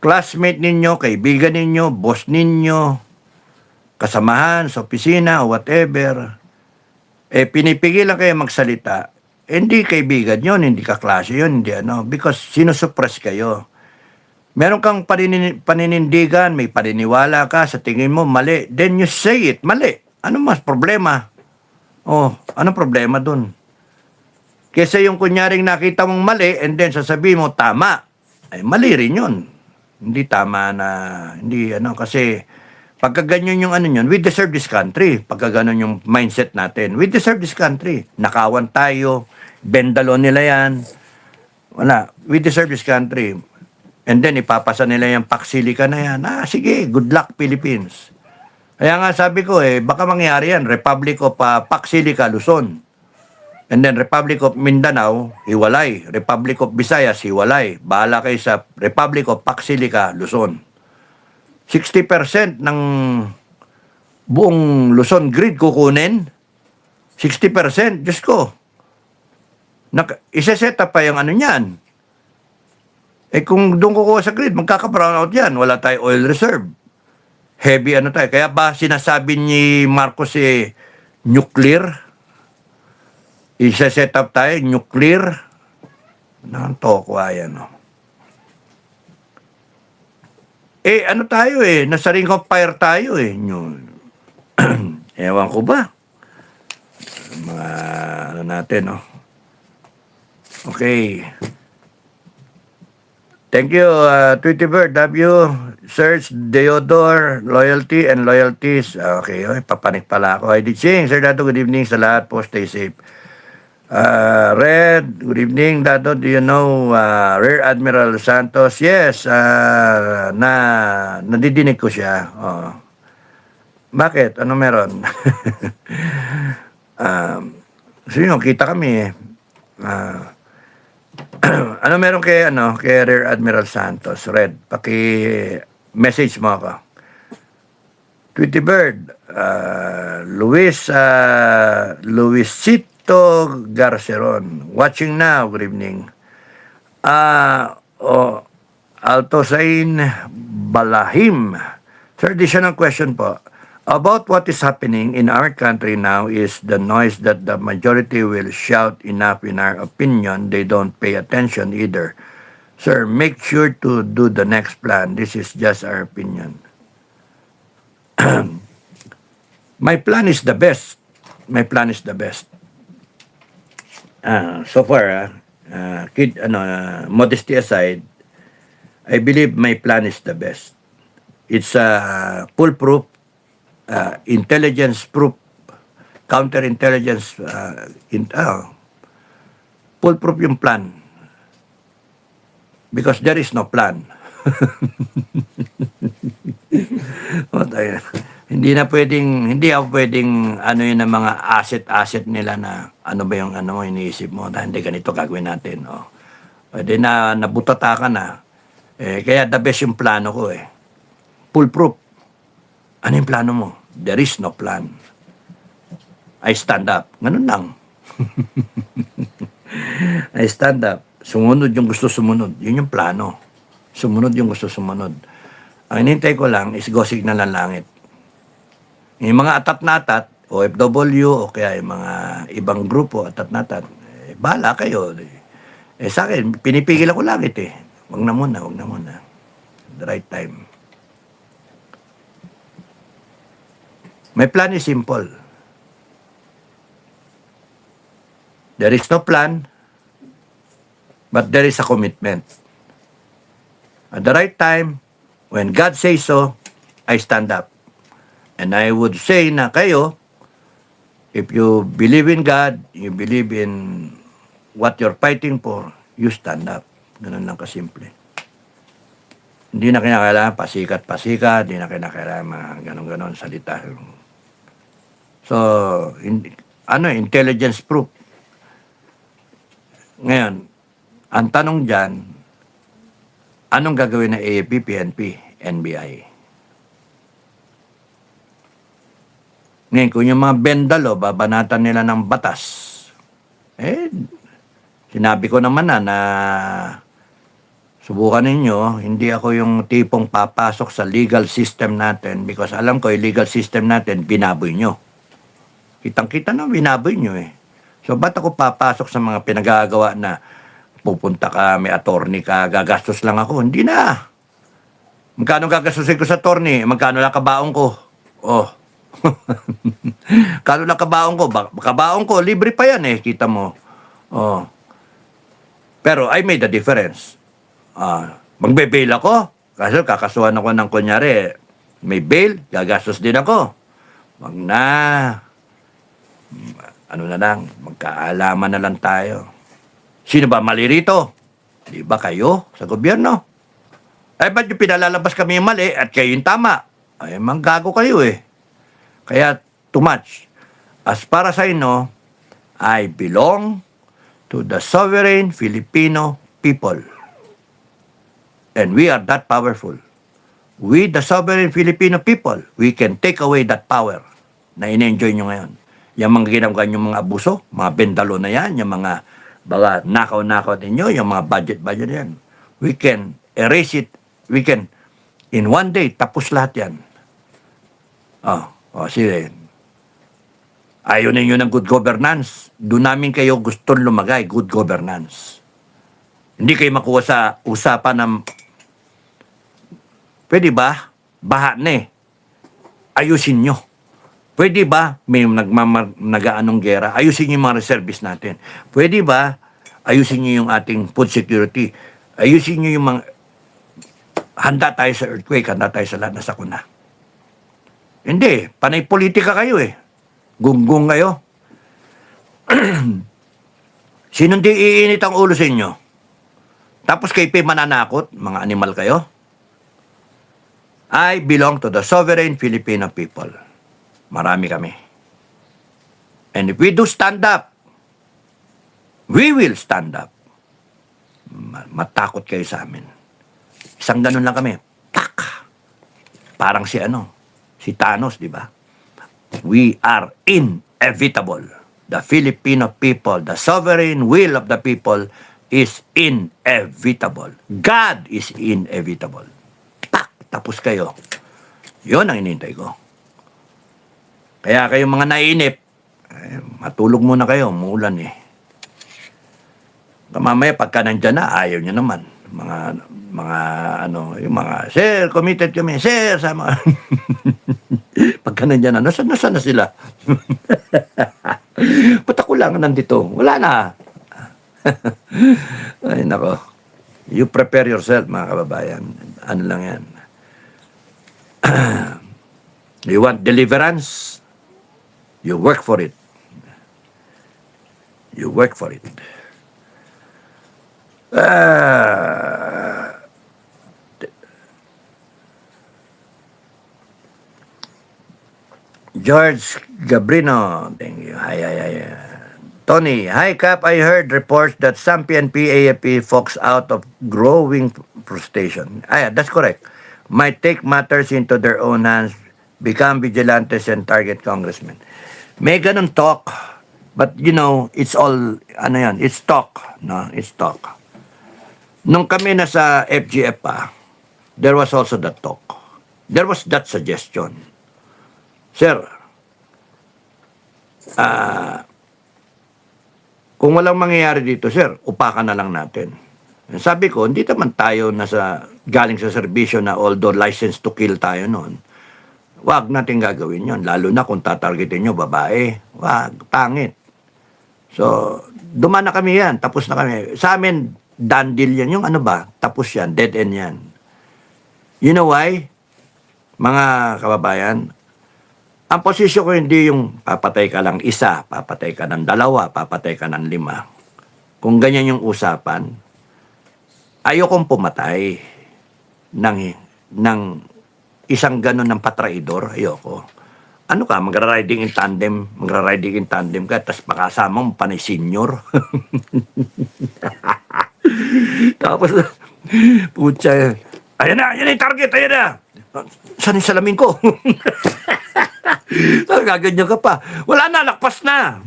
classmate ninyo, kaibigan ninyo, boss ninyo, kasamahan sa opisina o whatever, pinipigilan kayo magsalita, hindi kaibigan yon, hindi kaklase yon, hindi ano, because sinusuppress kayo. Meron kang paninindigan, may paniniwala ka, sa tingin mo mali, then you say it, mali. Ano mas problema? Ano problema dun? Kesa yung kunyaring nakita mong mali, and then sasabihin mo, tama. Ay, mali rin yun. Hindi tama na, hindi ano, kasi pagka ganyan yung ano yun, we deserve this country. Pagka ganun yung mindset natin, we deserve this country. Nakawan tayo, bendalo nila yan. Wala, we deserve this country. And then ipapasa nila yung Paksilika na yan. Sige, good luck Philippines. Kaya nga sabi ko baka mangyari yan, Republic of Paksilika, Luzon. And then Republic of Mindanao, hiwalay. Republic of Visayas, hiwalay. Bahala kayo sa Republic of Paksilika, Luzon. 60% ng buong Luzon grid kukunin. 60%, Diyos ko. Isa-set up pa yung ano niyan. Kung doon kukuha sa grid, magkaka-brownout yan. Wala tayo oil reserve. Heavy ano tayo. Kaya ba sinasabi ni Marcos nuclear? Isa-set up tayo, nuclear. Tokwa yan. Ano tayo nasa ring of fire tayo Ewan ko ba? Mga ano natin, Okay. Thank you, Tweety Bird, W, Search, Deodor, Loyalty and Loyalties. Okay, papanik pala ako. Di Ching, Sir Dato, good evening sa lahat po, stay safe. Red, good evening, Dato, do you know Rear Admiral Santos? Yes, nadidinig ko siya. Bakit? Ano meron? So yun, kita kami ano meron kay Rear Admiral Santos? Red, paki-message mo ako. Tweety Bird, Luisito Garceron, watching now, good evening. Altosain Balahim. Sir, additional question po. About what is happening in our country now is the noise that the majority will shout enough in our opinion. They don't pay attention either. Sir, make sure to do the next plan. This is just our opinion. My plan is the best. My plan is the best. So far, modesty aside, I believe my plan is the best. It's foolproof, intelligence proof, counterintelligence, foolproof yung plan. Because there is no plan. Hindi ako pwedeng yun ang mga asset nila na ano ba yung iniisip mo, hindi ganito gagawin natin. Di na nabutata ka na. Kaya the best yung plano ko foolproof. Ano yung plano mo? There is no plan. I stand up. Ganun lang. I stand up. Sumunod yung gusto sumunod. Yun yung plano. Sumunod yung gusto sumunod. Ang inintay ko lang is go signal ng langit. Yung mga atat na atat, OFW, o kaya yung mga ibang grupo, atat na atat, bahala kayo. Sa akin, pinipigil ako langit Wag na muna. The right time. My plan is simple. There is no plan, but there is a commitment. At the right time, when God says so, I stand up. And I would say na kayo, if you believe in God, you believe in what you're fighting for, you stand up. Ganun lang kasimple. Hindi na kinakailangan pasikat-pasikat, hindi na kinakailangan mga ganon-ganon salita. So, intelligence proof. Ngayon, ang tanong dyan, anong gagawin ng AFP, PNP, NBI? Ngayon, kung yung mga bendalo, babanatan nila ng batas, sinabi ko naman na subukan ninyo, hindi ako yung tipong papasok sa legal system natin because alam ko yung legal system natin, binaboy nyo. Kitang-kita na binaboy nyo eh. So, ba't ako papasok sa mga pinagagawa na pupunta ka, may attorney ka, gagastos lang ako? Hindi na. Magkano gagastusin ko sa attorney? Magkano lang kabaong ko? Oh. Kano lang kabaong ko? Kabaong ko, libre pa yan eh, kita mo. Oh. Pero I made a difference. Magbe-bail ako. Kasi kakasuhan ako ng kunyari, may bail, gagastos din ako. Wag na. Ano na lang, magkaalaman na lang tayo. Sino ba mali rito? Di ba kayo sa gobyerno? Ba't yung pinalalabas kami yung mali at kayo yung tama? Manggago kayo eh. Kaya, too much. As far as I know, I belong to the sovereign Filipino people. And we are that powerful. We, the sovereign Filipino people, we can take away that power na in-enjoy nyo ngayon. Yung mga ginagawa yung mga abuso, mga bendalo na yan, yung mga nakaw-nakaw ninyo, yung mga budget yan. We can erase it. We can, in one day, tapos lahat yan. Sige. Ayaw ninyo ng good governance. Doon namin kayo gustong lumagay, good governance. Hindi kayo makuha sa usapan ng, pwede ba? Baha na eh. Ayusin nyo. Pwede ba? May nag-aanong gera. Ayusin nyo yung mga reservists natin. Pwede ba? Ayusin nyo yung ating food security. Ayusin nyo yung mga, handa tayo sa earthquake, handa tayo sa lahat na sakuna. Hindi, panay politika kayo eh. Gunggong kayo. Sinong di iinit ang ulo sa inyo? Tapos kayo pa mananakot, mga animal kayo? I belong to the sovereign Filipino people. Marami kami. And if we do stand up, we will stand up. Matakot kayo sa amin. Isang ganun lang kami. Pak! Parang si Thanos, di ba? We are inevitable. The Filipino people, the sovereign will of the people is inevitable. God is inevitable. Pak! Tapos kayo. Yun ang inintay ko. Kaya kayong mga naiinip, matulog muna kayo, muulan eh. Mamaya pagka nandyan na, ayaw nyo naman. Yung mga, sir, committed kami, sir, sama. Pagka nandyan na, nasaan na sila? Ba't ako lang nandito? Wala na. Ay, nako. You prepare yourself, mga kababayan. Ano lang yan. You want deliverance? You work for it. You work for it. George Gabrino, thank you. Hi. Tony, hi Cap, I heard reports that some PNP, AFP folks out of growing frustration. That's correct. Might take matters into their own hands, become vigilantes and target congressmen. May ganun talk, but it's all, it's talk. No, it's talk. Nung kami nasa FGF pa, there was also that talk. There was that suggestion. Sir, kung walang mangyayari dito, sir, upakan na lang natin. Sabi ko, hindi naman tayo galing sa serbisyo na although license to kill tayo noon. Wag natin gagawin yon, lalo na kung tatargetin nyo babae. Wag, pangit. So, duman na kami yan, tapos na kami. Sa amin, done deal yan. Yung tapos yan, dead end yan. You know why? Mga kababayan, ang posisyon ko hindi yung papatay ka lang isa, papatay ka ng dalawa, papatay ka ng 5. Kung ganyan yung usapan, ayokong pumatay. ng, ng isang ganon ng patraidor. Ayoko. Ano ka, magra-riding in tandem, ka, tapos makasama mo pa ni senior. Tapos, putya, ayan na yung target, ayan na. Saan yung salamin ko? Gaganyan ka pa. Wala na, lakpas na.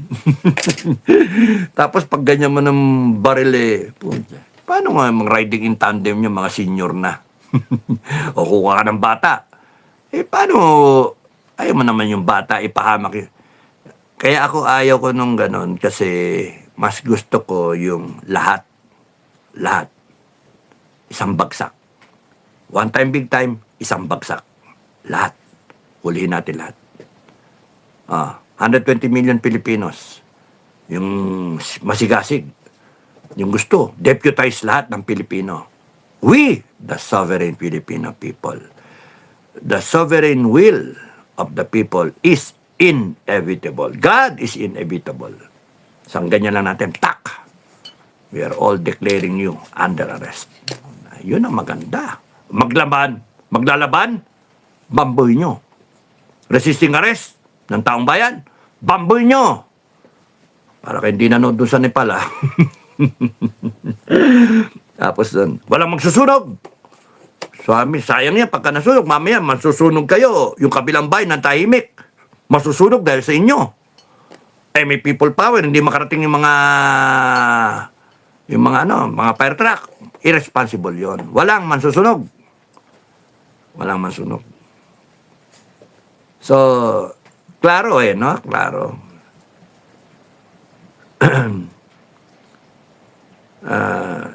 Tapos pag ganyan mo ng baril putya, paano nga mag-riding in tandem yung mga senior na? O kuha ka ng bata. Paano, ayaw mo naman yung bata, ipahamak yun. Kaya ako ayaw ko nung ganon kasi mas gusto ko yung lahat. Isang bagsak. One time, big time, isang bagsak. Lahat. Hulihin natin lahat. 120 million Filipinos. Yung masigasig. Yung gusto, deputize lahat ng Pilipino. We, the sovereign Filipino people. The sovereign will of the people is inevitable. God is inevitable. Sang ganyan lang natin, tak! We are all declaring you under arrest. Yun ang maganda. Maglalaban, bamboy nyo. Resisting arrest ng taong bayan, bamboy nyo. Para kayo hindi nanood doon sa Nepal, Tapos doon, walang magsusunog. Swami, sayang yan, pagka nasunog, mamaya masusunog kayo. Yung kabilang bayan ng tahimik, masusunog dahil sa inyo. May people power, hindi makarating yung mga mga fire truck. Irresponsible yon. Walang mansusunog. So, klaro no? Klaro.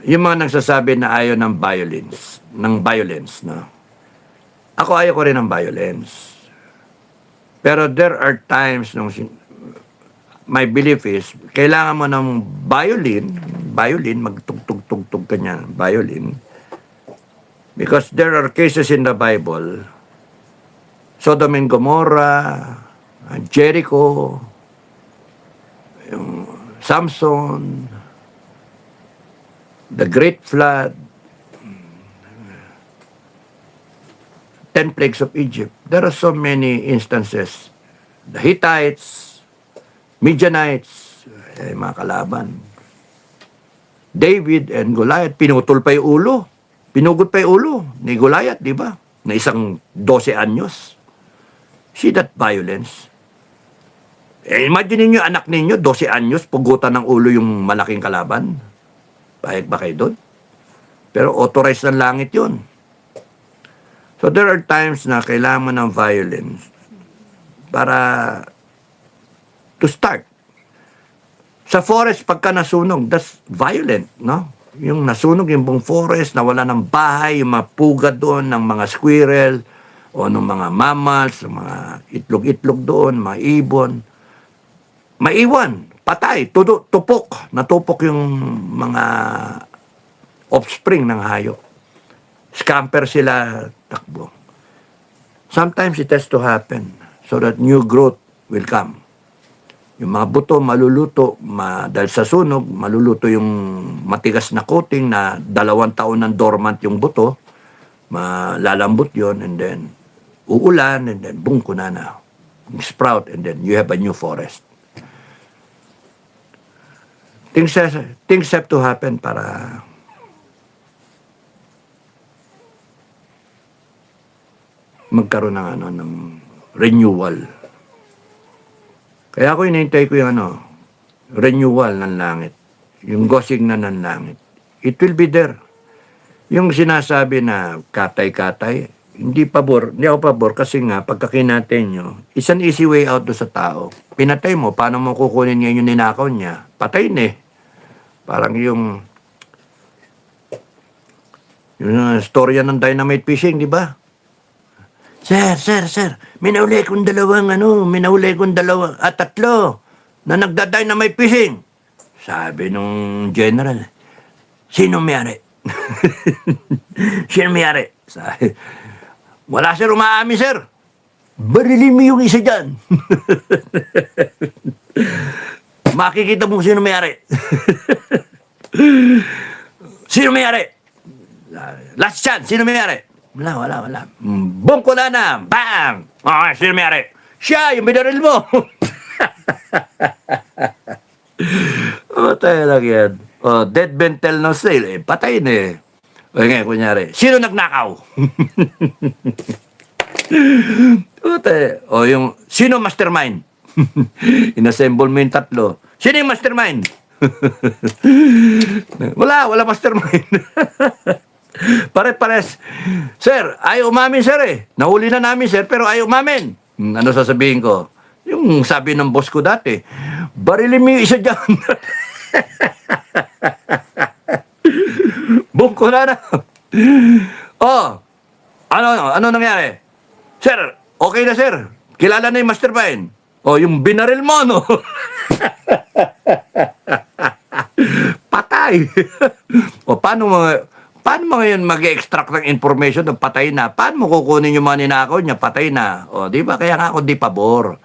Yung mga nagsasabi na ayaw ng violence, no? Ako ayaw ko rin ng violence. Pero there are times my belief is, kailangan mo ng violin, magtugtog-tugtog ka niya, violin. Because there are cases in the Bible, Sodom and Gomorrah, Jericho, yung Samson, the Great Flood, 10 plagues of Egypt. There are so many instances. The Hittites, Midianites, mga kalaban. David and Goliath, pinutol pa yung ulo. Pinugot pa yung ulo ni Goliath, di ba? Na isang 12 anyos. See that violence? Imagine niyo anak ninyo, 12 anyos, pugutan ng ulo yung malaking kalaban. Pahig ba kayo doon? Pero authorized ng langit yun. So there are times na kailangan mo ng violence para to start. Sa forest, pagka nasunog, that's violent, no? Yung nasunog yung buong forest, nawala ng bahay, yung mga pugad doon, ng mga squirrel, o ng mga mammals, ng mga itlog-itlog doon, mga ibon. Maiwan, patay, tupok, natupok yung mga offspring ng hayop. Scamper sila, takbo. Sometimes it has to happen so that new growth will come. Yung mga buto maluluto, dahil sa sunog, maluluto yung matigas na coating na 2 taon ng dormant yung buto, malalambot yon, and then uulan, and then boom, kunana, sprout, and then you have a new forest. Things have to happen para magkaroon ng renewal. Kaya ako hinihintay ko yung renewal ng langit. Yung gosig na ng langit. It will be there. Yung sinasabi na katay-katay, hindi ako pabor kasi nga, pagkakinatay nyo, it's an easy way out do sa tao. Pinatay mo, paano mo kukunin niya yung ninakaw niya? Patay na Parang yung storya ng dynamite fishing, di ba? Sir, minahuli kong dalawang tatlo na nagda-dynamite fishing. Sabi nung general, sino may-ari? Sino may-ari? Sabi, wala sir, umaamin sir. Barilin mo yung isa dyan. Makikita mo sino may-ari. Sino may-ari? Last chance, sino may-ari? Wala. Bongko na. Bang! Sino may-ari? Siya, yung binaril mo. Tayo lang yan. Dead men tell no sale. Patay na eh. O ngayon, kunyari, sino nagnakaw? Yung, sino mastermind? Inassemble mo yung tatlo. Sino yung mastermind? wala mastermind. Pare-pares. Sir, ayaw umamin sir eh. Nahuli na namin sir, pero ayaw umamin. Ano sasabihin ko? Yung sabi ng boss ko dati, barilin mo yung isa dyan. Bungko na. Ano nangyari? Sir, okay na sir. Kilala na yung mastermind. Yung binaril mo, no? Patay. Paano mo ngayon mag-extract ng information ng patay na? Paano mo kukunin yung mga ninakaw niya? Patay na. Di ba? Kaya nga ako di pabor.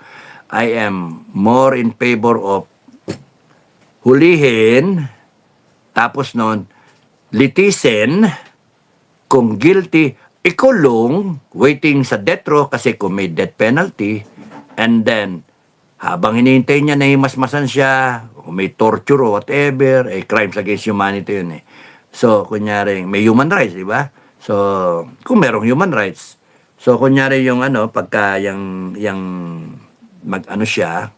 I am more in favor of hulihin, tapos nun, litisin, kung guilty, ikulong, waiting sa death row kasi kung may death penalty, and then, habang hinihintay niya na himasmasan siya, kung may torture o whatever, crimes against humanity yun eh. So, kunyari, may human rights, di ba? So, kung merong human rights, so, kunyari yung pagka yung siya,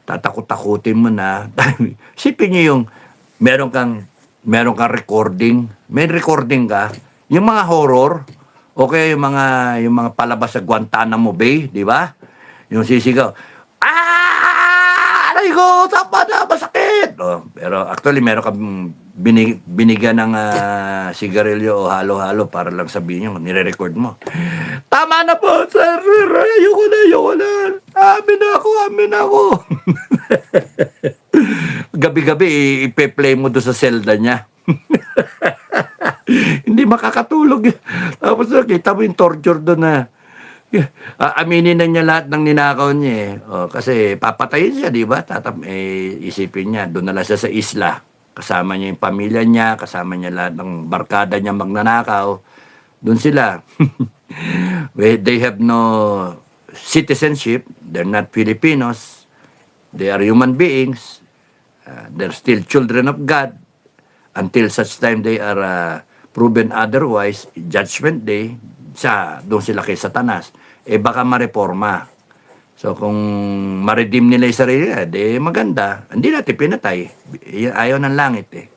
tatakot-takutin mo na. Sipin niyo yung meron kang recording, may recording ka, yung mga horror, okay, yung mga palabas sa Guantanamo Bay, di ba? Yung sisigaw, aray ko, tapa na, masakit! Pero actually, meron kang binigyan ng sigarilyo o halo-halo para lang sabihin nyo, nire-record mo. Tama na po, sir, ayoko na. Amin ako. Gabi-gabi, ipe-play mo doon sa selda niya. Hindi makakatulog. Tapos kita mo yung torture doon na aminin na niya lahat ng ninakaw niya eh. Kasi papatayin siya, di ba? Isipin niya, doon na lang siya sa isla. Kasama niya yung pamilya niya, kasama niya lahat ng barkada niya magnanakaw. Doon sila. They have no citizenship. They're not Filipinos. They are human beings. They're still children of God. Until such time they are proven otherwise, Judgment Day, doon sila kay Satanas. Baka mareforma. So, kung ma-redeem nila yung sarili, maganda. Hindi natin pinatay. Ayaw ng langit eh.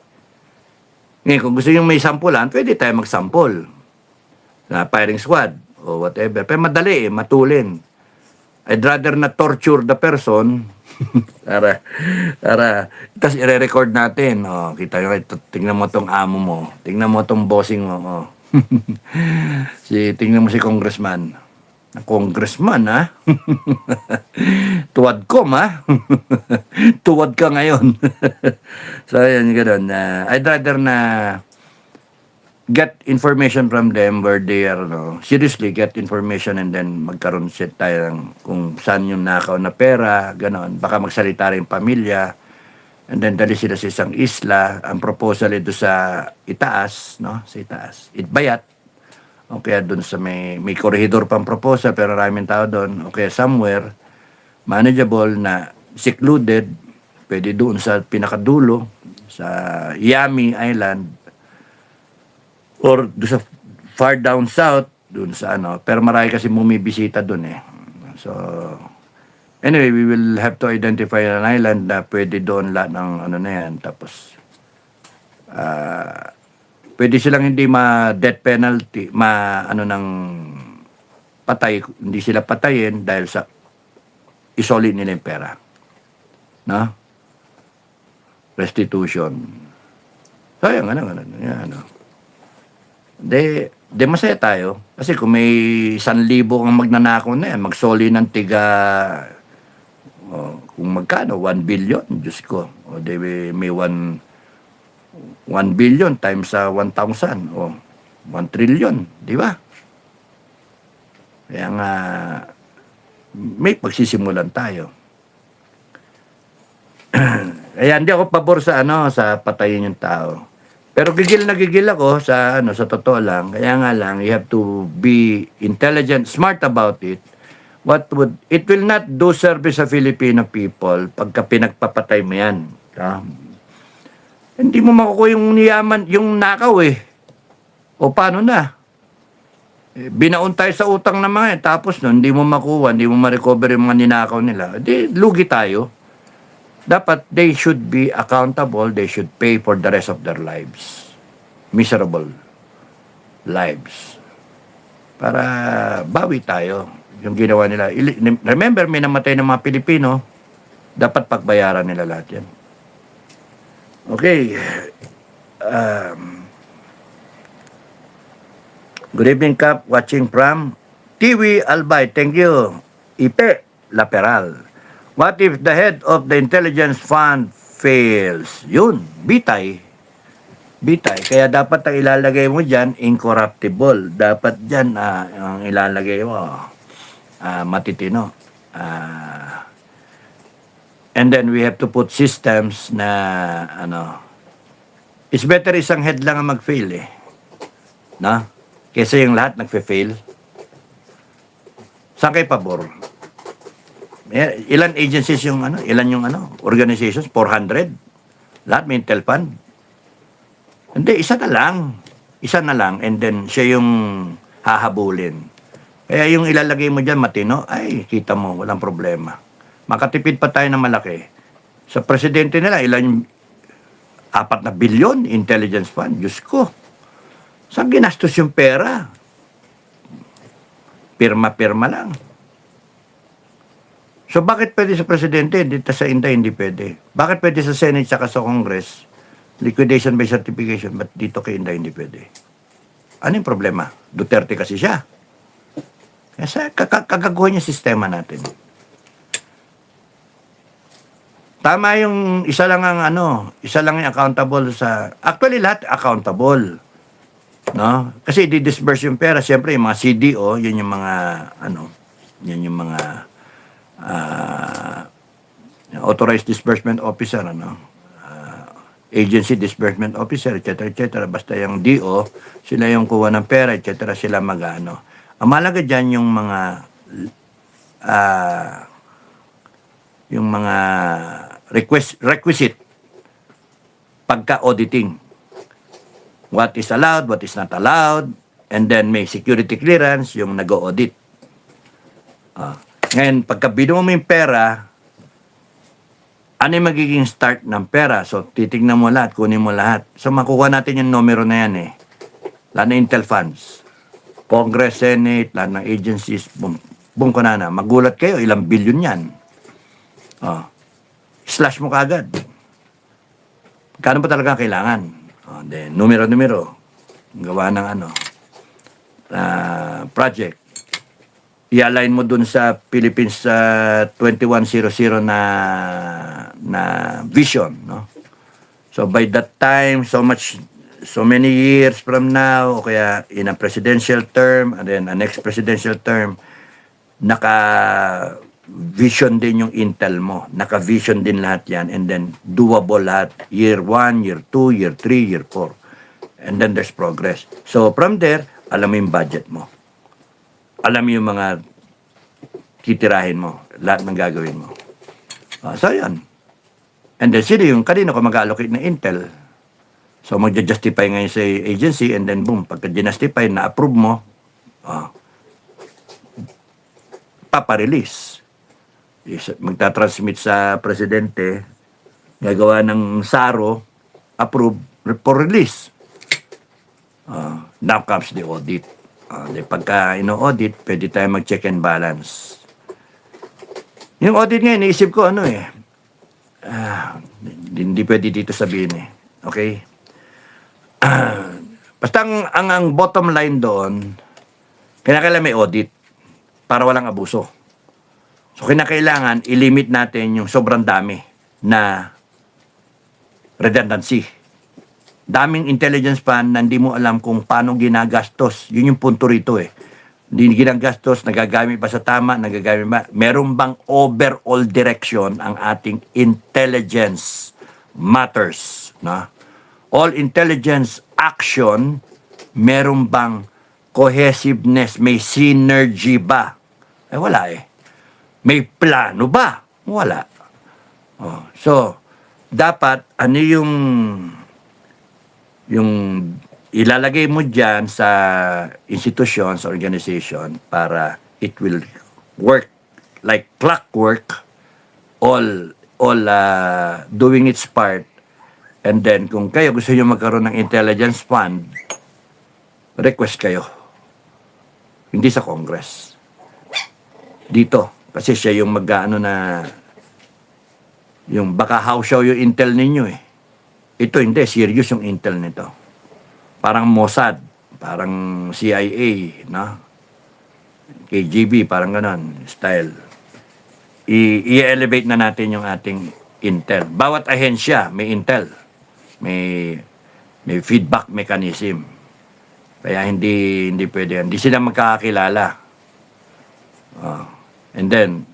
Ngayon, kung gusto nyo may sampulan, pwede tayo magsampol. Na firing squad o whatever. Pero madali matulin. I'd rather na torture the person para tapos i-record natin. Kita nyo, tingnan mo tong amo mo. Tingnan mo tong bossing mo. Tingnan mo si congressman. Congressman, ha? Tuwad ko, ha? Tuwad ka ngayon. So, ayan, gano'n. I'd rather na get information from them where they are, seriously, get information and then magkaroon siya tayo ng kung saan yung nakaw na pera, gano'n. Baka magsalita rin pamilya. And then, dali sila sa isang isla. Ang proposal ito sa itaas, sa itaas. Itbayat. O kaya doon sa may korehidor pang proposal pero maraming tao doon. O kaya somewhere, manageable na secluded, pwede doon sa pinakadulo, sa Yami Island, or doon sa far down south, doon sa pero marami kasi bumibisita doon eh. So, anyway, we will have to identify an island na pwede doon lahat ng na yan. Tapos, pwede silang hindi death penalty, ng patay, hindi sila patayin dahil sa isoli nila yung pera. Restitution. So, yan. De masaya tayo. Kasi kung may 1,000 kang magnanakaw na yan, magsoli ng tiga, kung magkano, 1 billion, Diyos ko. O de may 1 billion times 1,000 o 1 trillion, di ba? Kaya nga may pagsisimulan tayo. Kaya hindi ako pabor sa sa patayin yung tao. Pero gigil na gigil ako sa ano, sa totoo lang. Kaya nga lang, you have to be intelligent, smart about it. It will not do service sa Filipino people pagka pinagpapatay mo yan. Hindi mo makukuha yung yaman, yung nakaw eh. O paano na? Binaon tayo sa utang na mga tapos no, hindi mo makuha, hindi mo ma-recover yung mga ninakaw nila. Di, lugi tayo. Dapat they should be accountable, they should pay for the rest of their lives. Miserable lives. Para bawi tayo yung ginawa nila. Remember, may namatay ng mga Pilipino, dapat pagbayaran nila lahat yan. Okay. Good evening, Kap. Watching from TV Albay. Thank you. Ipe Laperal. What if the head of the intelligence fund fails? Yun, bitay. Bitay. Kaya dapat ang ilalagay mo dyan, incorruptible. Dapat dyan, ang ilalagay mo, matitino. And then we have to put systems na, it's better isang head lang ang mag-fail eh. Na? Kesa yung lahat nagfe-fail. Saan kayo pabor? Ilan agencies yung ilan yung organizations? 400? Lahat may Intel Fund? Hindi, isa na lang. Isa na lang and then siya yung hahabulin. Kaya yung ilalagay mo dyan matino, ay kita mo, walang problema. Makatipid pa tayo ng malaki. Sa presidente nila, ilan yung 4 na bilyon intelligence fund? Diyos ko. Saan ginastos yung pera? Pirma-pirma lang. So bakit pwede sa presidente, dito sa Inday hindi pwede? Bakit pwede sa Senate saka sa Congress, liquidation by certification, but dito kay Inday hindi pwede? Ano yung problema? Duterte kasi siya. Kaya kagaguhan yung sistema natin. Tama yung isa lang ang isa lang yung accountable sa, actually lahat accountable. No? Kasi di-disburse yung pera, siyempre yung mga CDO, yun yung mga yun yung mga authorized disbursement officer, agency disbursement officer, etc. Basta yung DO, sila yung kuha ng pera, etc. Sila mag-ano. Ang malaga dyan yung mga requisite pagka-auditing. What is allowed, what is not allowed, and then may security clearance yung nag-audit. Ngayon, pagka binuo mo yung pera, ano yung magiging start ng pera? So, titignan mo lahat, kunin mo lahat. So, makuha natin yung numero na yan eh. Lahat na Intel funds. Congress, Senate, lahat ng agencies, boom ko na. Magulat kayo, ilang bilyon yan. Slash mo kaagad. Kano ba talaga kailangan? Then, numero-numero. Gawa ng project. I-align mo dun sa Philippines 2100 na vision, no? So by that time, so many years from now, o kaya in a presidential term and then a next presidential term, naka-vision din yung Intel mo. Naka-vision din lahat yan and then doable lahat. Year 1, year 2, year 3, year 4. And then there's progress. So from there, alam mo yung budget mo. Alam mo yung mga titirahin mo, lahat ng gagawin mo. So, yan. And then, sino yung kanino ko mag-allocate ng Intel? So, magja-justify ngayon sa agency and then, boom, pagka justify na-approve mo, paparelease. Magta-transmit sa presidente, gagawa ng SARO, approve, for release. Now comes the audit. Pagka ino-audit, pwede tayo mag-check and balance. Yung audit ngayon, naisip ko hindi pwede dito sabihin eh. Okay? Basta ang bottom line doon, kinakailangan may audit para walang abuso. So, kinakailangan i-limit natin yung sobrang dami na redundancy. Daming intelligence fund na hindi mo alam kung paano ginagastos. Yun yung punto rito eh. Hindi ginagastos, nagagamit ba sa tama, nagagamit ba? Meron bang overall direction ang ating intelligence matters? No? all intelligence action, meron bang cohesiveness, may synergy ba? Wala eh. May plano ba? Wala. So, dapat ano yung ilalagay mo dyan sa institutions, organization para it will work like clockwork, all doing its part. And then kung kayo gusto nyo magkaroon ng intelligence fund, request kayo. Hindi sa Congress. Dito. Kasi siya yung mag-ano na yung baka house show yung intel ninyo eh. Ito hindi, serious yung intel nito. Parang Mossad, parang CIA, no? KGB, parang ganon, style. I-elevate na natin yung ating intel. Bawat ahensya may intel. May feedback mechanism. Kaya hindi pwede yan. Hindi sila magkakakilala. And then,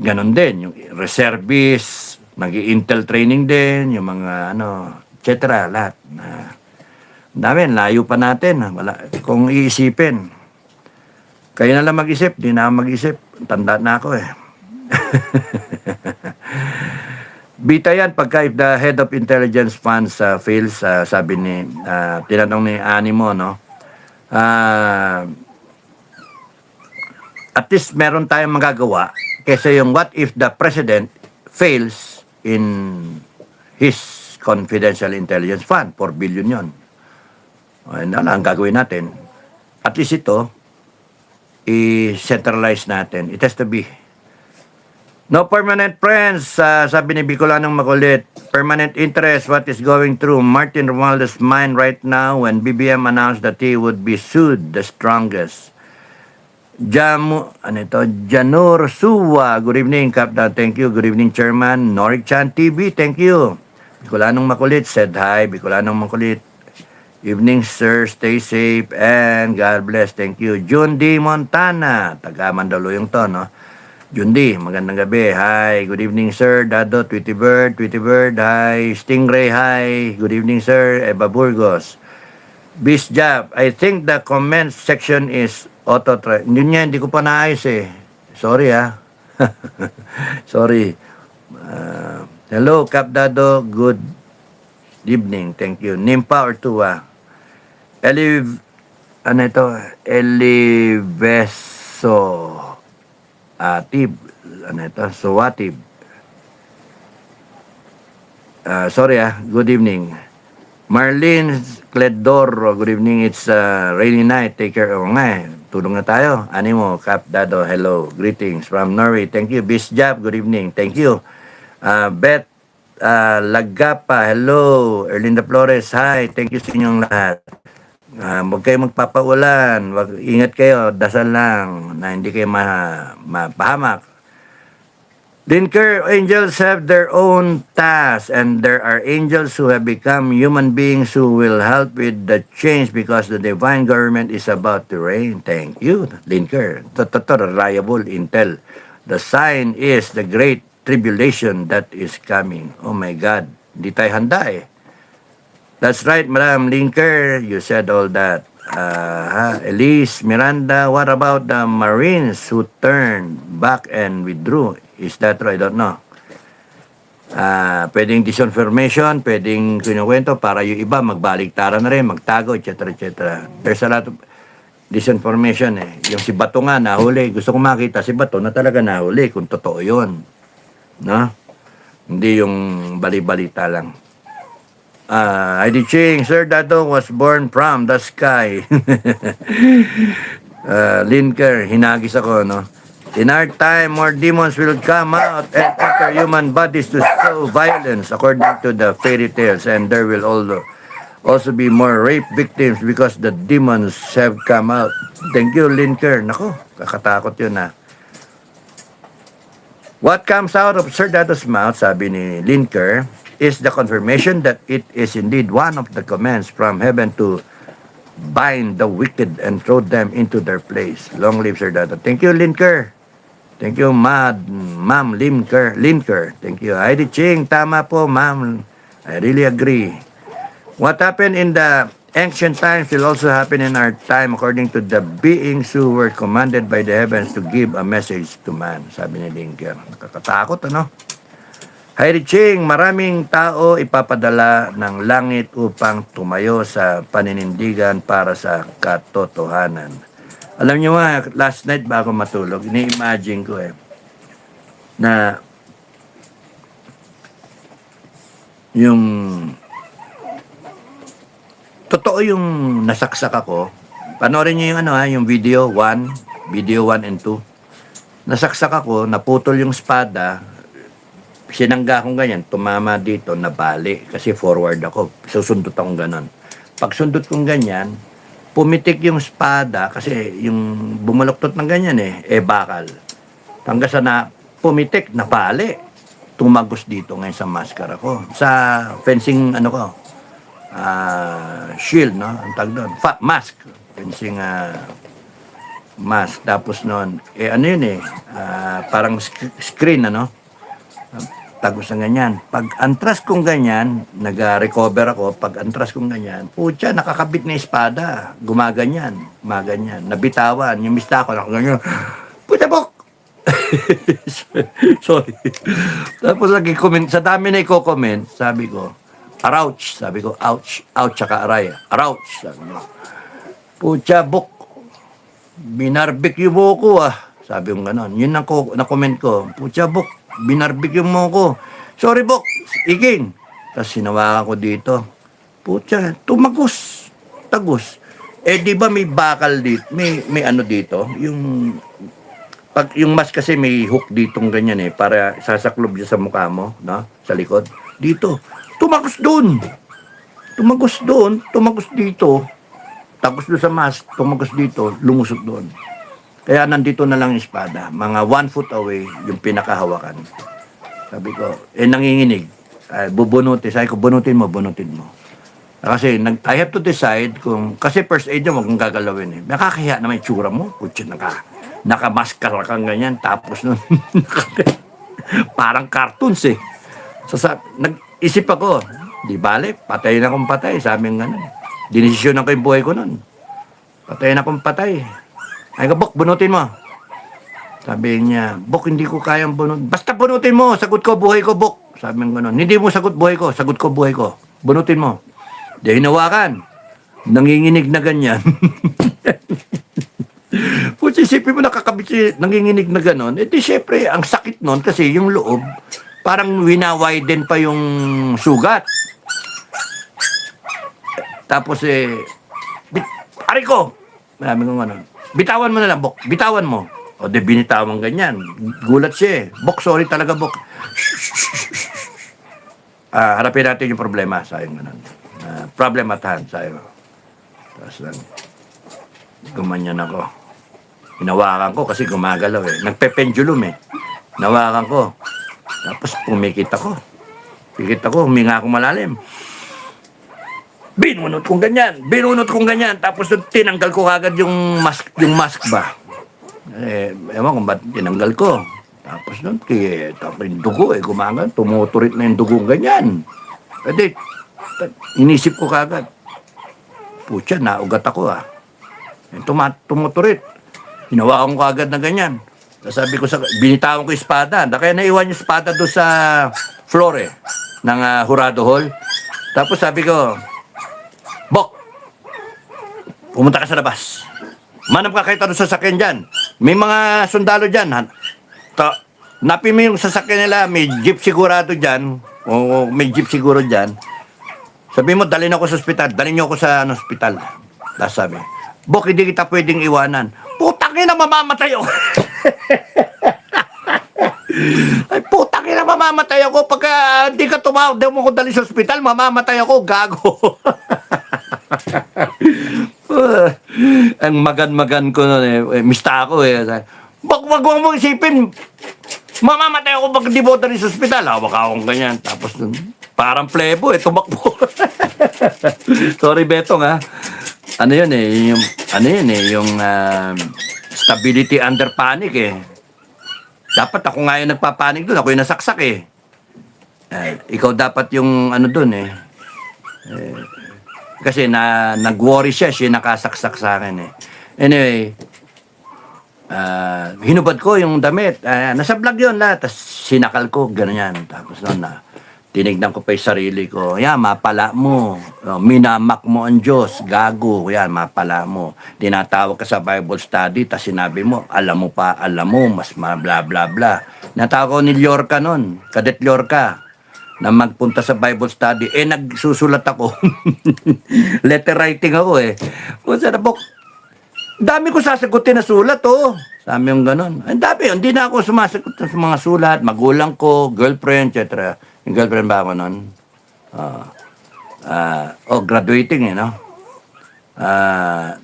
ganon din, yung reservists, nag-intel training din, yung mga etc. lahat. Dami, layo pa natin. Wala, kung iisipin, kayo na lang mag-isip, di na mag-isip. Tanda na ako eh. Bita yan pagka if the head of intelligence funds fails, sabi ni, tinanong ni Animo, no? At least meron tayong magagawa kaysa yung what if the president fails in his confidential intelligence fund, 4 billion yun. Ano lang ang gagawin natin? At least ito, i-centralize natin. It has to be. No permanent friends, sabi ni Bicolanong Makulit. Permanent interest, what is going through Martin Romualdez' mind right now when BBM announced that he would be sued the strongest. Janur Suwa, good evening, Captain. Thank you. Good evening, Chairman. Norik Chan TV, thank you. Bicolanong Makulit said hi. Bicolanong Makulit. Evening, sir. Stay safe and God bless. Thank you. Jun D. Montana. Taga Mandaluyong to, no? Jun D. Magandang gabi. Hi. Good evening, sir. Dado, Tweety Bird. Hi. Stingray. Hi. Good evening, sir. Eva Burgos. Bisjab. I think the comment section is auto-try. Hindi ko pa naayos eh. Sorry, Sorry. Hello, Cap Dado. Good evening. Thank you. Nimpa or Tuwa? Eliveso Atib. Suwatib. Sorry, good evening. Marlene Cledoro, good evening. It's a rainy night. Take care. Tulong na tayo. Animo, Cap Dado, hello. Greetings from Norway. Thank you. Bisjab, good evening. Thank you. Beth Lagapa, hello. Erlinda Flores, hi. Thank you sa inyong lahat. Huwag kayo magpapaulan. Ingat kayo. Dasal lang na hindi kayo mapahamak. Linker, angels have their own tasks and there are angels who have become human beings who will help with the change because the divine government is about to reign. Thank you, Linker. Reliable intel. The sign is the great tribulation that is coming. Oh my God. Hindi tayo handa eh. That's right, Madam Linker. You said all that. Elise Miranda, what about the Marines who turned back and withdrew? Is that right? I don't know. Pwedeng disinformation, pwedeng kinukwento para yung iba magbaligtara na rin, magtago, etc. etc. There's a lot of disinformation eh. Yung si Bato nga nahuli. Gusto ko makita si Bato na talaga nahuli kung totoo yun. No? Hindi yung bali-balita lang. Heidi Ching, Sir Dato was born from the sky. Linker, hinagis ako, no? In our time, more demons will come out and enter human bodies to show violence according to the fairy tales, and there will also be more rape victims because the demons have come out. Thank you, Linker. Nako, kakatakot yun What comes out of Sir Dato's mouth, sabi ni Linker, is the confirmation that it is indeed one of the commands from heaven to bind the wicked and throw them into their place. Long live Sir Dato. Thank you, Linker. Thank you, Ma'am Linker. Thank you. Heidi Ching, tama po, Ma'am. I really agree. What happened in the ancient times will also happen in our time according to the beings who were commanded by the heavens to give a message to man. Sabi ni Linker. Nakakatakot, ano? Hi Riching, maraming tao ipapadala ng langit upang tumayo sa paninindigan para sa katotohanan. Alam niyo nga, last night bago matulog, ini-imagine ko na yung totoo yung nasaksak ako. Panoorin niyo yung yung video 1 and 2. Nasaksak ako, naputol yung espada, sinangga akong ganyan, tumama dito, nabali kasi forward ako. Susundot akong ganon. Pag sundot kong ganyan, pumitik yung espada kasi yung bumaluktot ng ganyan bakal. Hanggang sa na pumitik, nabali. Tumagos dito ngayon sa maskara ko. Sa fencing shield, no? Ang tag doon. Mask. Fencing mask. Tapos noon, parang screen, tagos ng ganyan. Pag antras kong ganyan, nag-recover ako. Pag antras kong ganyan, putya, nakakabit na espada. Gumaganyan. Nabitawan. Yung mista ko, nakaganyan. Putya, bok! Sorry. Tapos nag-comment, sa dami na i-comment, sabi ko, arouch. Sabi ko, ouch. Ouch, tsaka aray. Arouch. Sabi ko, putya, bok. Binarbecue mo ko, Sabi ko gano'n. Yun ang na-comment ko. Putya, bok. Binarbecue mo ko. Sorry, bok. Iking. Tapos sinawakan ko dito. Putya, tumagos. Tagos. Di ba may bakal dito? May dito? Yung mask kasi may hook ditong ganyan para sasaklob siya sa mukha mo, no? Sa likod. Dito. Tumagos doon. Tumagos dito. Tapos doon sa mask, tumagos dito, lumusot doon. Kaya nandito na lang yung espada. Mga 1 foot away, yung pinakahawakan. Sabi ko, nanginginig. Bubunutin. Sabi ko, bunutin mo. Kasi I have to decide kasi first aid yun, huwag kong gagalawin Nakakahiya naman yung tsura mo. Kutsi, nakamaskara kang ganyan. Tapos nun, parang cartoons nag-isip ako, di bale, patay na akong patay. Sabi nga dinesisyonan ko yung buhay ko nun. Patay na akong patay. Ay ka, Bok, bunutin mo. Sabi niya, Bok, hindi ko kayang bunutin. Basta bunutin mo, sagot ko, buhay ko, Bok. Sabi nga gano'n, hindi mo sagot buhay ko, sagot ko, buhay ko. Bunutin mo. Di hinawakan. Nanginginig na ganyan. Kung sisipin mo nakakabit nanginginig na gano'n, di syempre, ang sakit nun kasi yung loob, parang winawiden pa yung sugat. Tapos aray ko! Sabi ko gano'n. Bitawan mo na lang, Bok. Bitawan mo. O, binitawan ganyan. Gulat siya Bok, sorry talaga, Bok. Harapin natin yung problema. Sayang ganun. Problem at hand. Sayang. Tapos lang. Gumanyan ako. Hinawakan ko kasi gumagalaw Nagpe-pendulum Hinawakan ko. Tapos pumikit ako. Huminga ako malalim. Binunot kong ganyan. Tapos tinanggal ko agad yung mask ba. Ewan kung ba't tinanggal ko. Tapos nun, tapos yung dugo gumagal. Tumuturit na yung dugo ganyan. Inisip ko kagad. Putya, naugat ako Tumuturit. Hinawakan ko agad na ganyan. Sabi ko, binitawan ko yung espada. Kaya naiwan yung espada doon sa floor ng Jurado Hall. Tapos sabi ko, Bok, pumunta ka sa labas. Manap ka kahit ano sasakyan dyan. May mga sundalo dyan. Napin mo yung sasakyan nila. May jeep sigurado dyan. O may jeep siguro dyan. Sabi mo, dalhin ako sa ospital. Dalhin niyo ako sa ospital. Tapos sabi, Bok, hindi kita pwedeng iwanan. Putang ina, mamamatay ako. Ay, putang ina, mamamatay ako. Pagka di ka tumawag, di mo ko dalhin sa ospital, mamamatay ako, gago. Ang magan-magan ko nun mista ako wag mo isipin mamamatay ako pag di mo dalhin sa ospital. Hawak akong ganyan. Tapos parang plebo tumakbo. Sorry Betong ano yun yung stability under panic dapat ako nga yung nagpapanik doon, ako yung nasaksak ikaw dapat yung ano dun eh. Kasi nag-worry siya nakasaksak sa akin eh. Anyway, hinubad ko yung damit. Nasa vlog yun lahat. Tapos sinakal ko, gano'n yan. Tapos noon tinignan ko pa yung sarili ko. Yan, mapala mo. Minamak mo ang Diyos. Gago. Yan, mapala mo. Tinatawag ka sa Bible study, tapos sinabi mo, alam mo, mas bla bla bla. Natawag ko ni Liorca noon, Cadet Liorca, na magpunta sa Bible study. Nagsusulat ako. Letter writing ako eh. Kung sa nabok, dami ko sasagutin na sulat, oh. Sabi yung ganun. Ang dami, hindi na ako sumasagot sa mga sulat. Magulang ko, girlfriend, etc. Yung girlfriend ba ako nun? Graduating eh, no?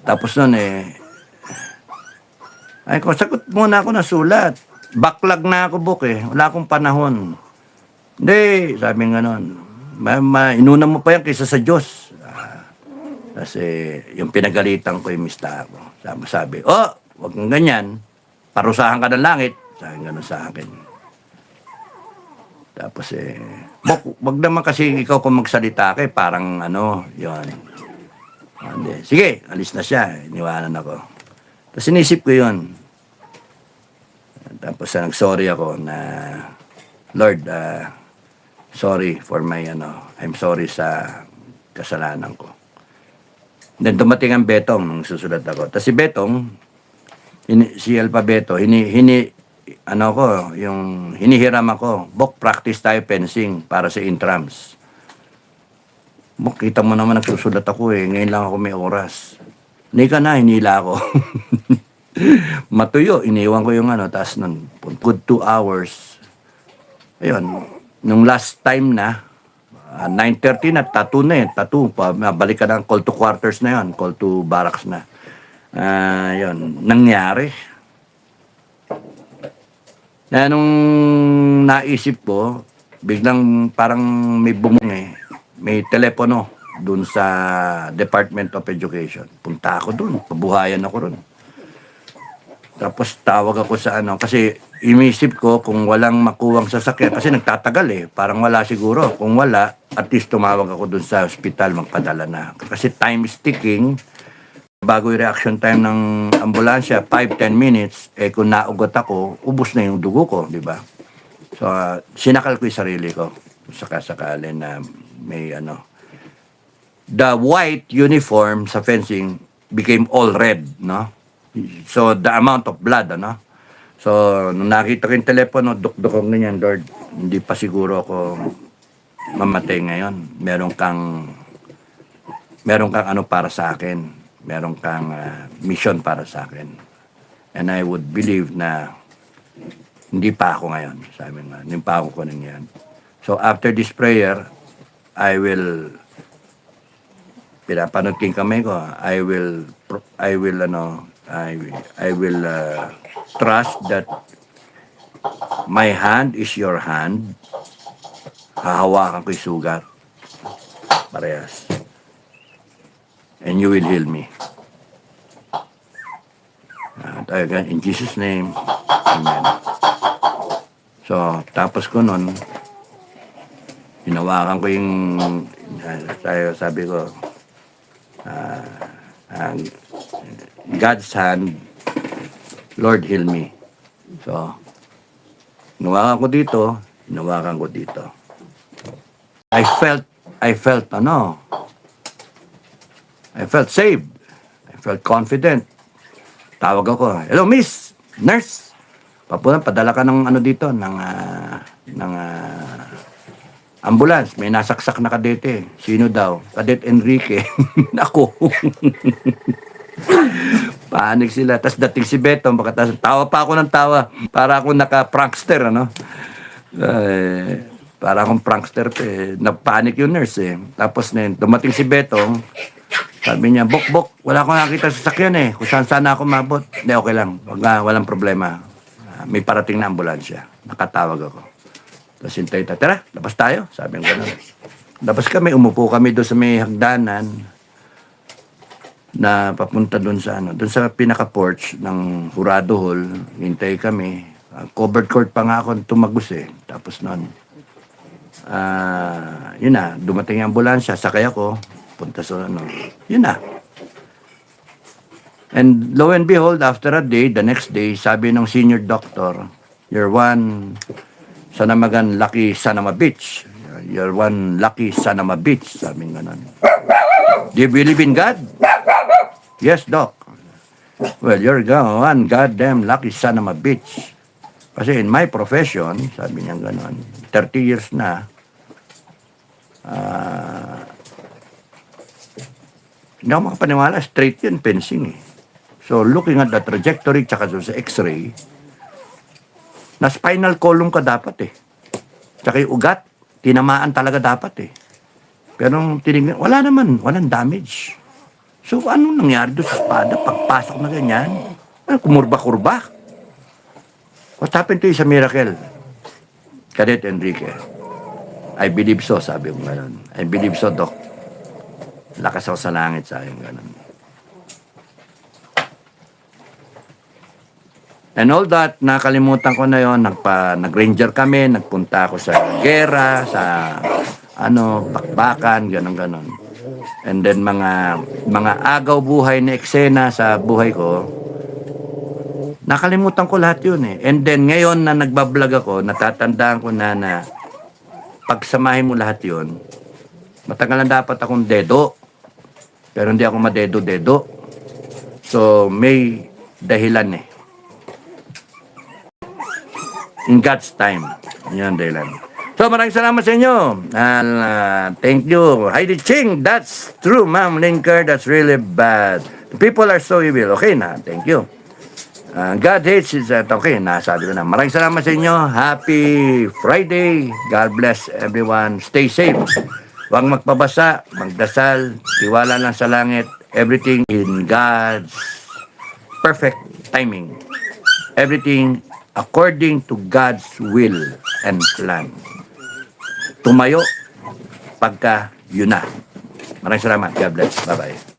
Tapos nun eh, ay ko, sagot muna ako na sulat. Backlog na ako, book eh. Wala akong panahon. Hindi, sabi nga nun. Inuna mo pa yan kaysa sa Diyos. Kasi yung pinagalitan ko yung mista ako. Sabi, wag kang ganyan. Parusahan ka ng langit. Sabi ganun sa akin. Tapos wag naman kasi ikaw kung magsalita ka parang yun. Hindi. Sige, alis na siya. Iniwanan ako. Tapos inisip ko yun. Tapos nag-sorry ako na, Lord, sorry for my I'm sorry sa kasalanan ko. Then dumating ang Betong nung susulat ako. Tapos si Betong, si Alpabeto, hinihiram ako. Bok, practice tayo fencing para sa intrams. Bok, kita mo naman nagsusulat ako eh. Ngayon lang ako may oras. Hindi ka na, hinila ako. Matuyo, iniwan ko yung tapos nun, good 2 hours. Ayun, nung last time na, 9:30 na, tattoo na eh. Tattoo, balik ka ng call to quarters na yon, call to barracks na. Yun, nangyari. Nung naisip ko, biglang parang may bumong eh. May telepono dun sa Department of Education. Punta ako dun, pabuhayan ako dun. Tapos tawag ako sa kasi inisip ko kung walang makuwang sasakyan, kasi nagtatagal eh, parang wala siguro. Kung wala, at least tumawag ako dun sa hospital, magpadala na. Kasi time is ticking, bago yung reaction time ng ambulansya, 5-10 minutes, kung naugot ako, ubos na yung dugo ko, di ba? So, sinakal ko yung sarili ko, sakasakali na may The white uniform sa fencing became all red, no? So, the amount of blood, So, nung nakita ko yung telepono, duk-duk ko ganyan, Lord, hindi pa siguro ako mamatay ngayon. Meron kang para sa akin. Meron kang mission para sa akin. And I would believe na hindi pa ako ngayon. Sabi nga, hindi pa ako kunin yan. So, after this prayer, I will pinapanagking kamay ko, I will trust that my hand is your hand. Hahawakan ko yung sugat. Parehas. And you will heal me. In Jesus' name, amen. So, tapos ko nun, hinawakan ko yung, sabi ko, God's hand, Lord, heal me. So, hinawakan ko dito. I felt saved. I felt confident. Tawag ako, hello miss, nurse. Padala ka ng dito, ng ambulance. May nasaksak na kadete. Sino daw? Cadet Enrique. Ako. Panik sila. Tapos dating si Beto, tawa pa ako ng tawa. Para ako naka-prankster, para akong prankster eh. Napanik yung nurse eh. Tapos dumating si Beto, sabi niya, Bok, wala akong nakita sa sakyan eh. Kung saan ako mabot. Hindi, okay lang. Walang problema. May parating na ambulansya. Nakatawag ako. Tapos hintay tayo, tara, labas tayo. Sabi nga gano'n. Labas kami, umupo kami doon sa may hagdanan na papunta doon sa doon sa pinaka-porch ng Jurado Hall. Hintay kami. Covered court pa nga ako tumagos eh. Tapos noon, Yun na, dumating yung ambulansya, sakay ako, punta sa ano, yun na. And lo and behold, after a day, the next day, sabi ng senior doctor, you're one son of a lucky son of a bitch. You're one lucky son of a bitch, sabi nga nun. Do you believe in God? Yes, doc. Well, you're one goddamn lucky son of a bitch. Kasi in my profession, sabi niya gano'n, 30 years na, hindi ako makapaniwala, straight yun, fencing eh. So, looking at the trajectory, tsaka sa x-ray, na spinal column ka dapat eh. Tsaka yung ugat, tinamaan talaga dapat eh. Pero nung tinignan, wala naman, walang damage. So, anong nangyari doon sa espada? Pagpasok na ganyan, kumurba-kurba. What happened to you sa miracle? Cadet Enrique. I believe so, sabi ko gano'n. I believe so, Doc. Lakas ako sa langit, sabi ko gano'n. And all that, nakalimutan ko na yon, nag-ranger kami, nagpunta ako sa gera, sa bakbakan, gano'n. And then mga agaw buhay na eksena sa buhay ko, nakalimutan ko lahat yun eh. And then ngayon na nagbablog ako, natatandaan ko na pagsamahin mo lahat yun, matagal na dapat akong dedo, pero hindi ako madedo-dedo. So may dahilan eh. In God's time. Yan dahilan. So, maraming salamat sa inyo. Thank you. Heidi Ching, that's true, Ma'am Linker. That's really bad. The people are so evil. Okay na. Thank you. God hates is that. Okay na. Sabi ko na. Maraming salamat sa inyo. Happy Friday. God bless everyone. Stay safe. Huwag magpabasa. Magdasal. Tiwala lang sa langit. Everything in God's perfect timing. Everything according to God's will and plan. Tumayo pagka yun na. Maraming salamat. God bless. Bye-bye.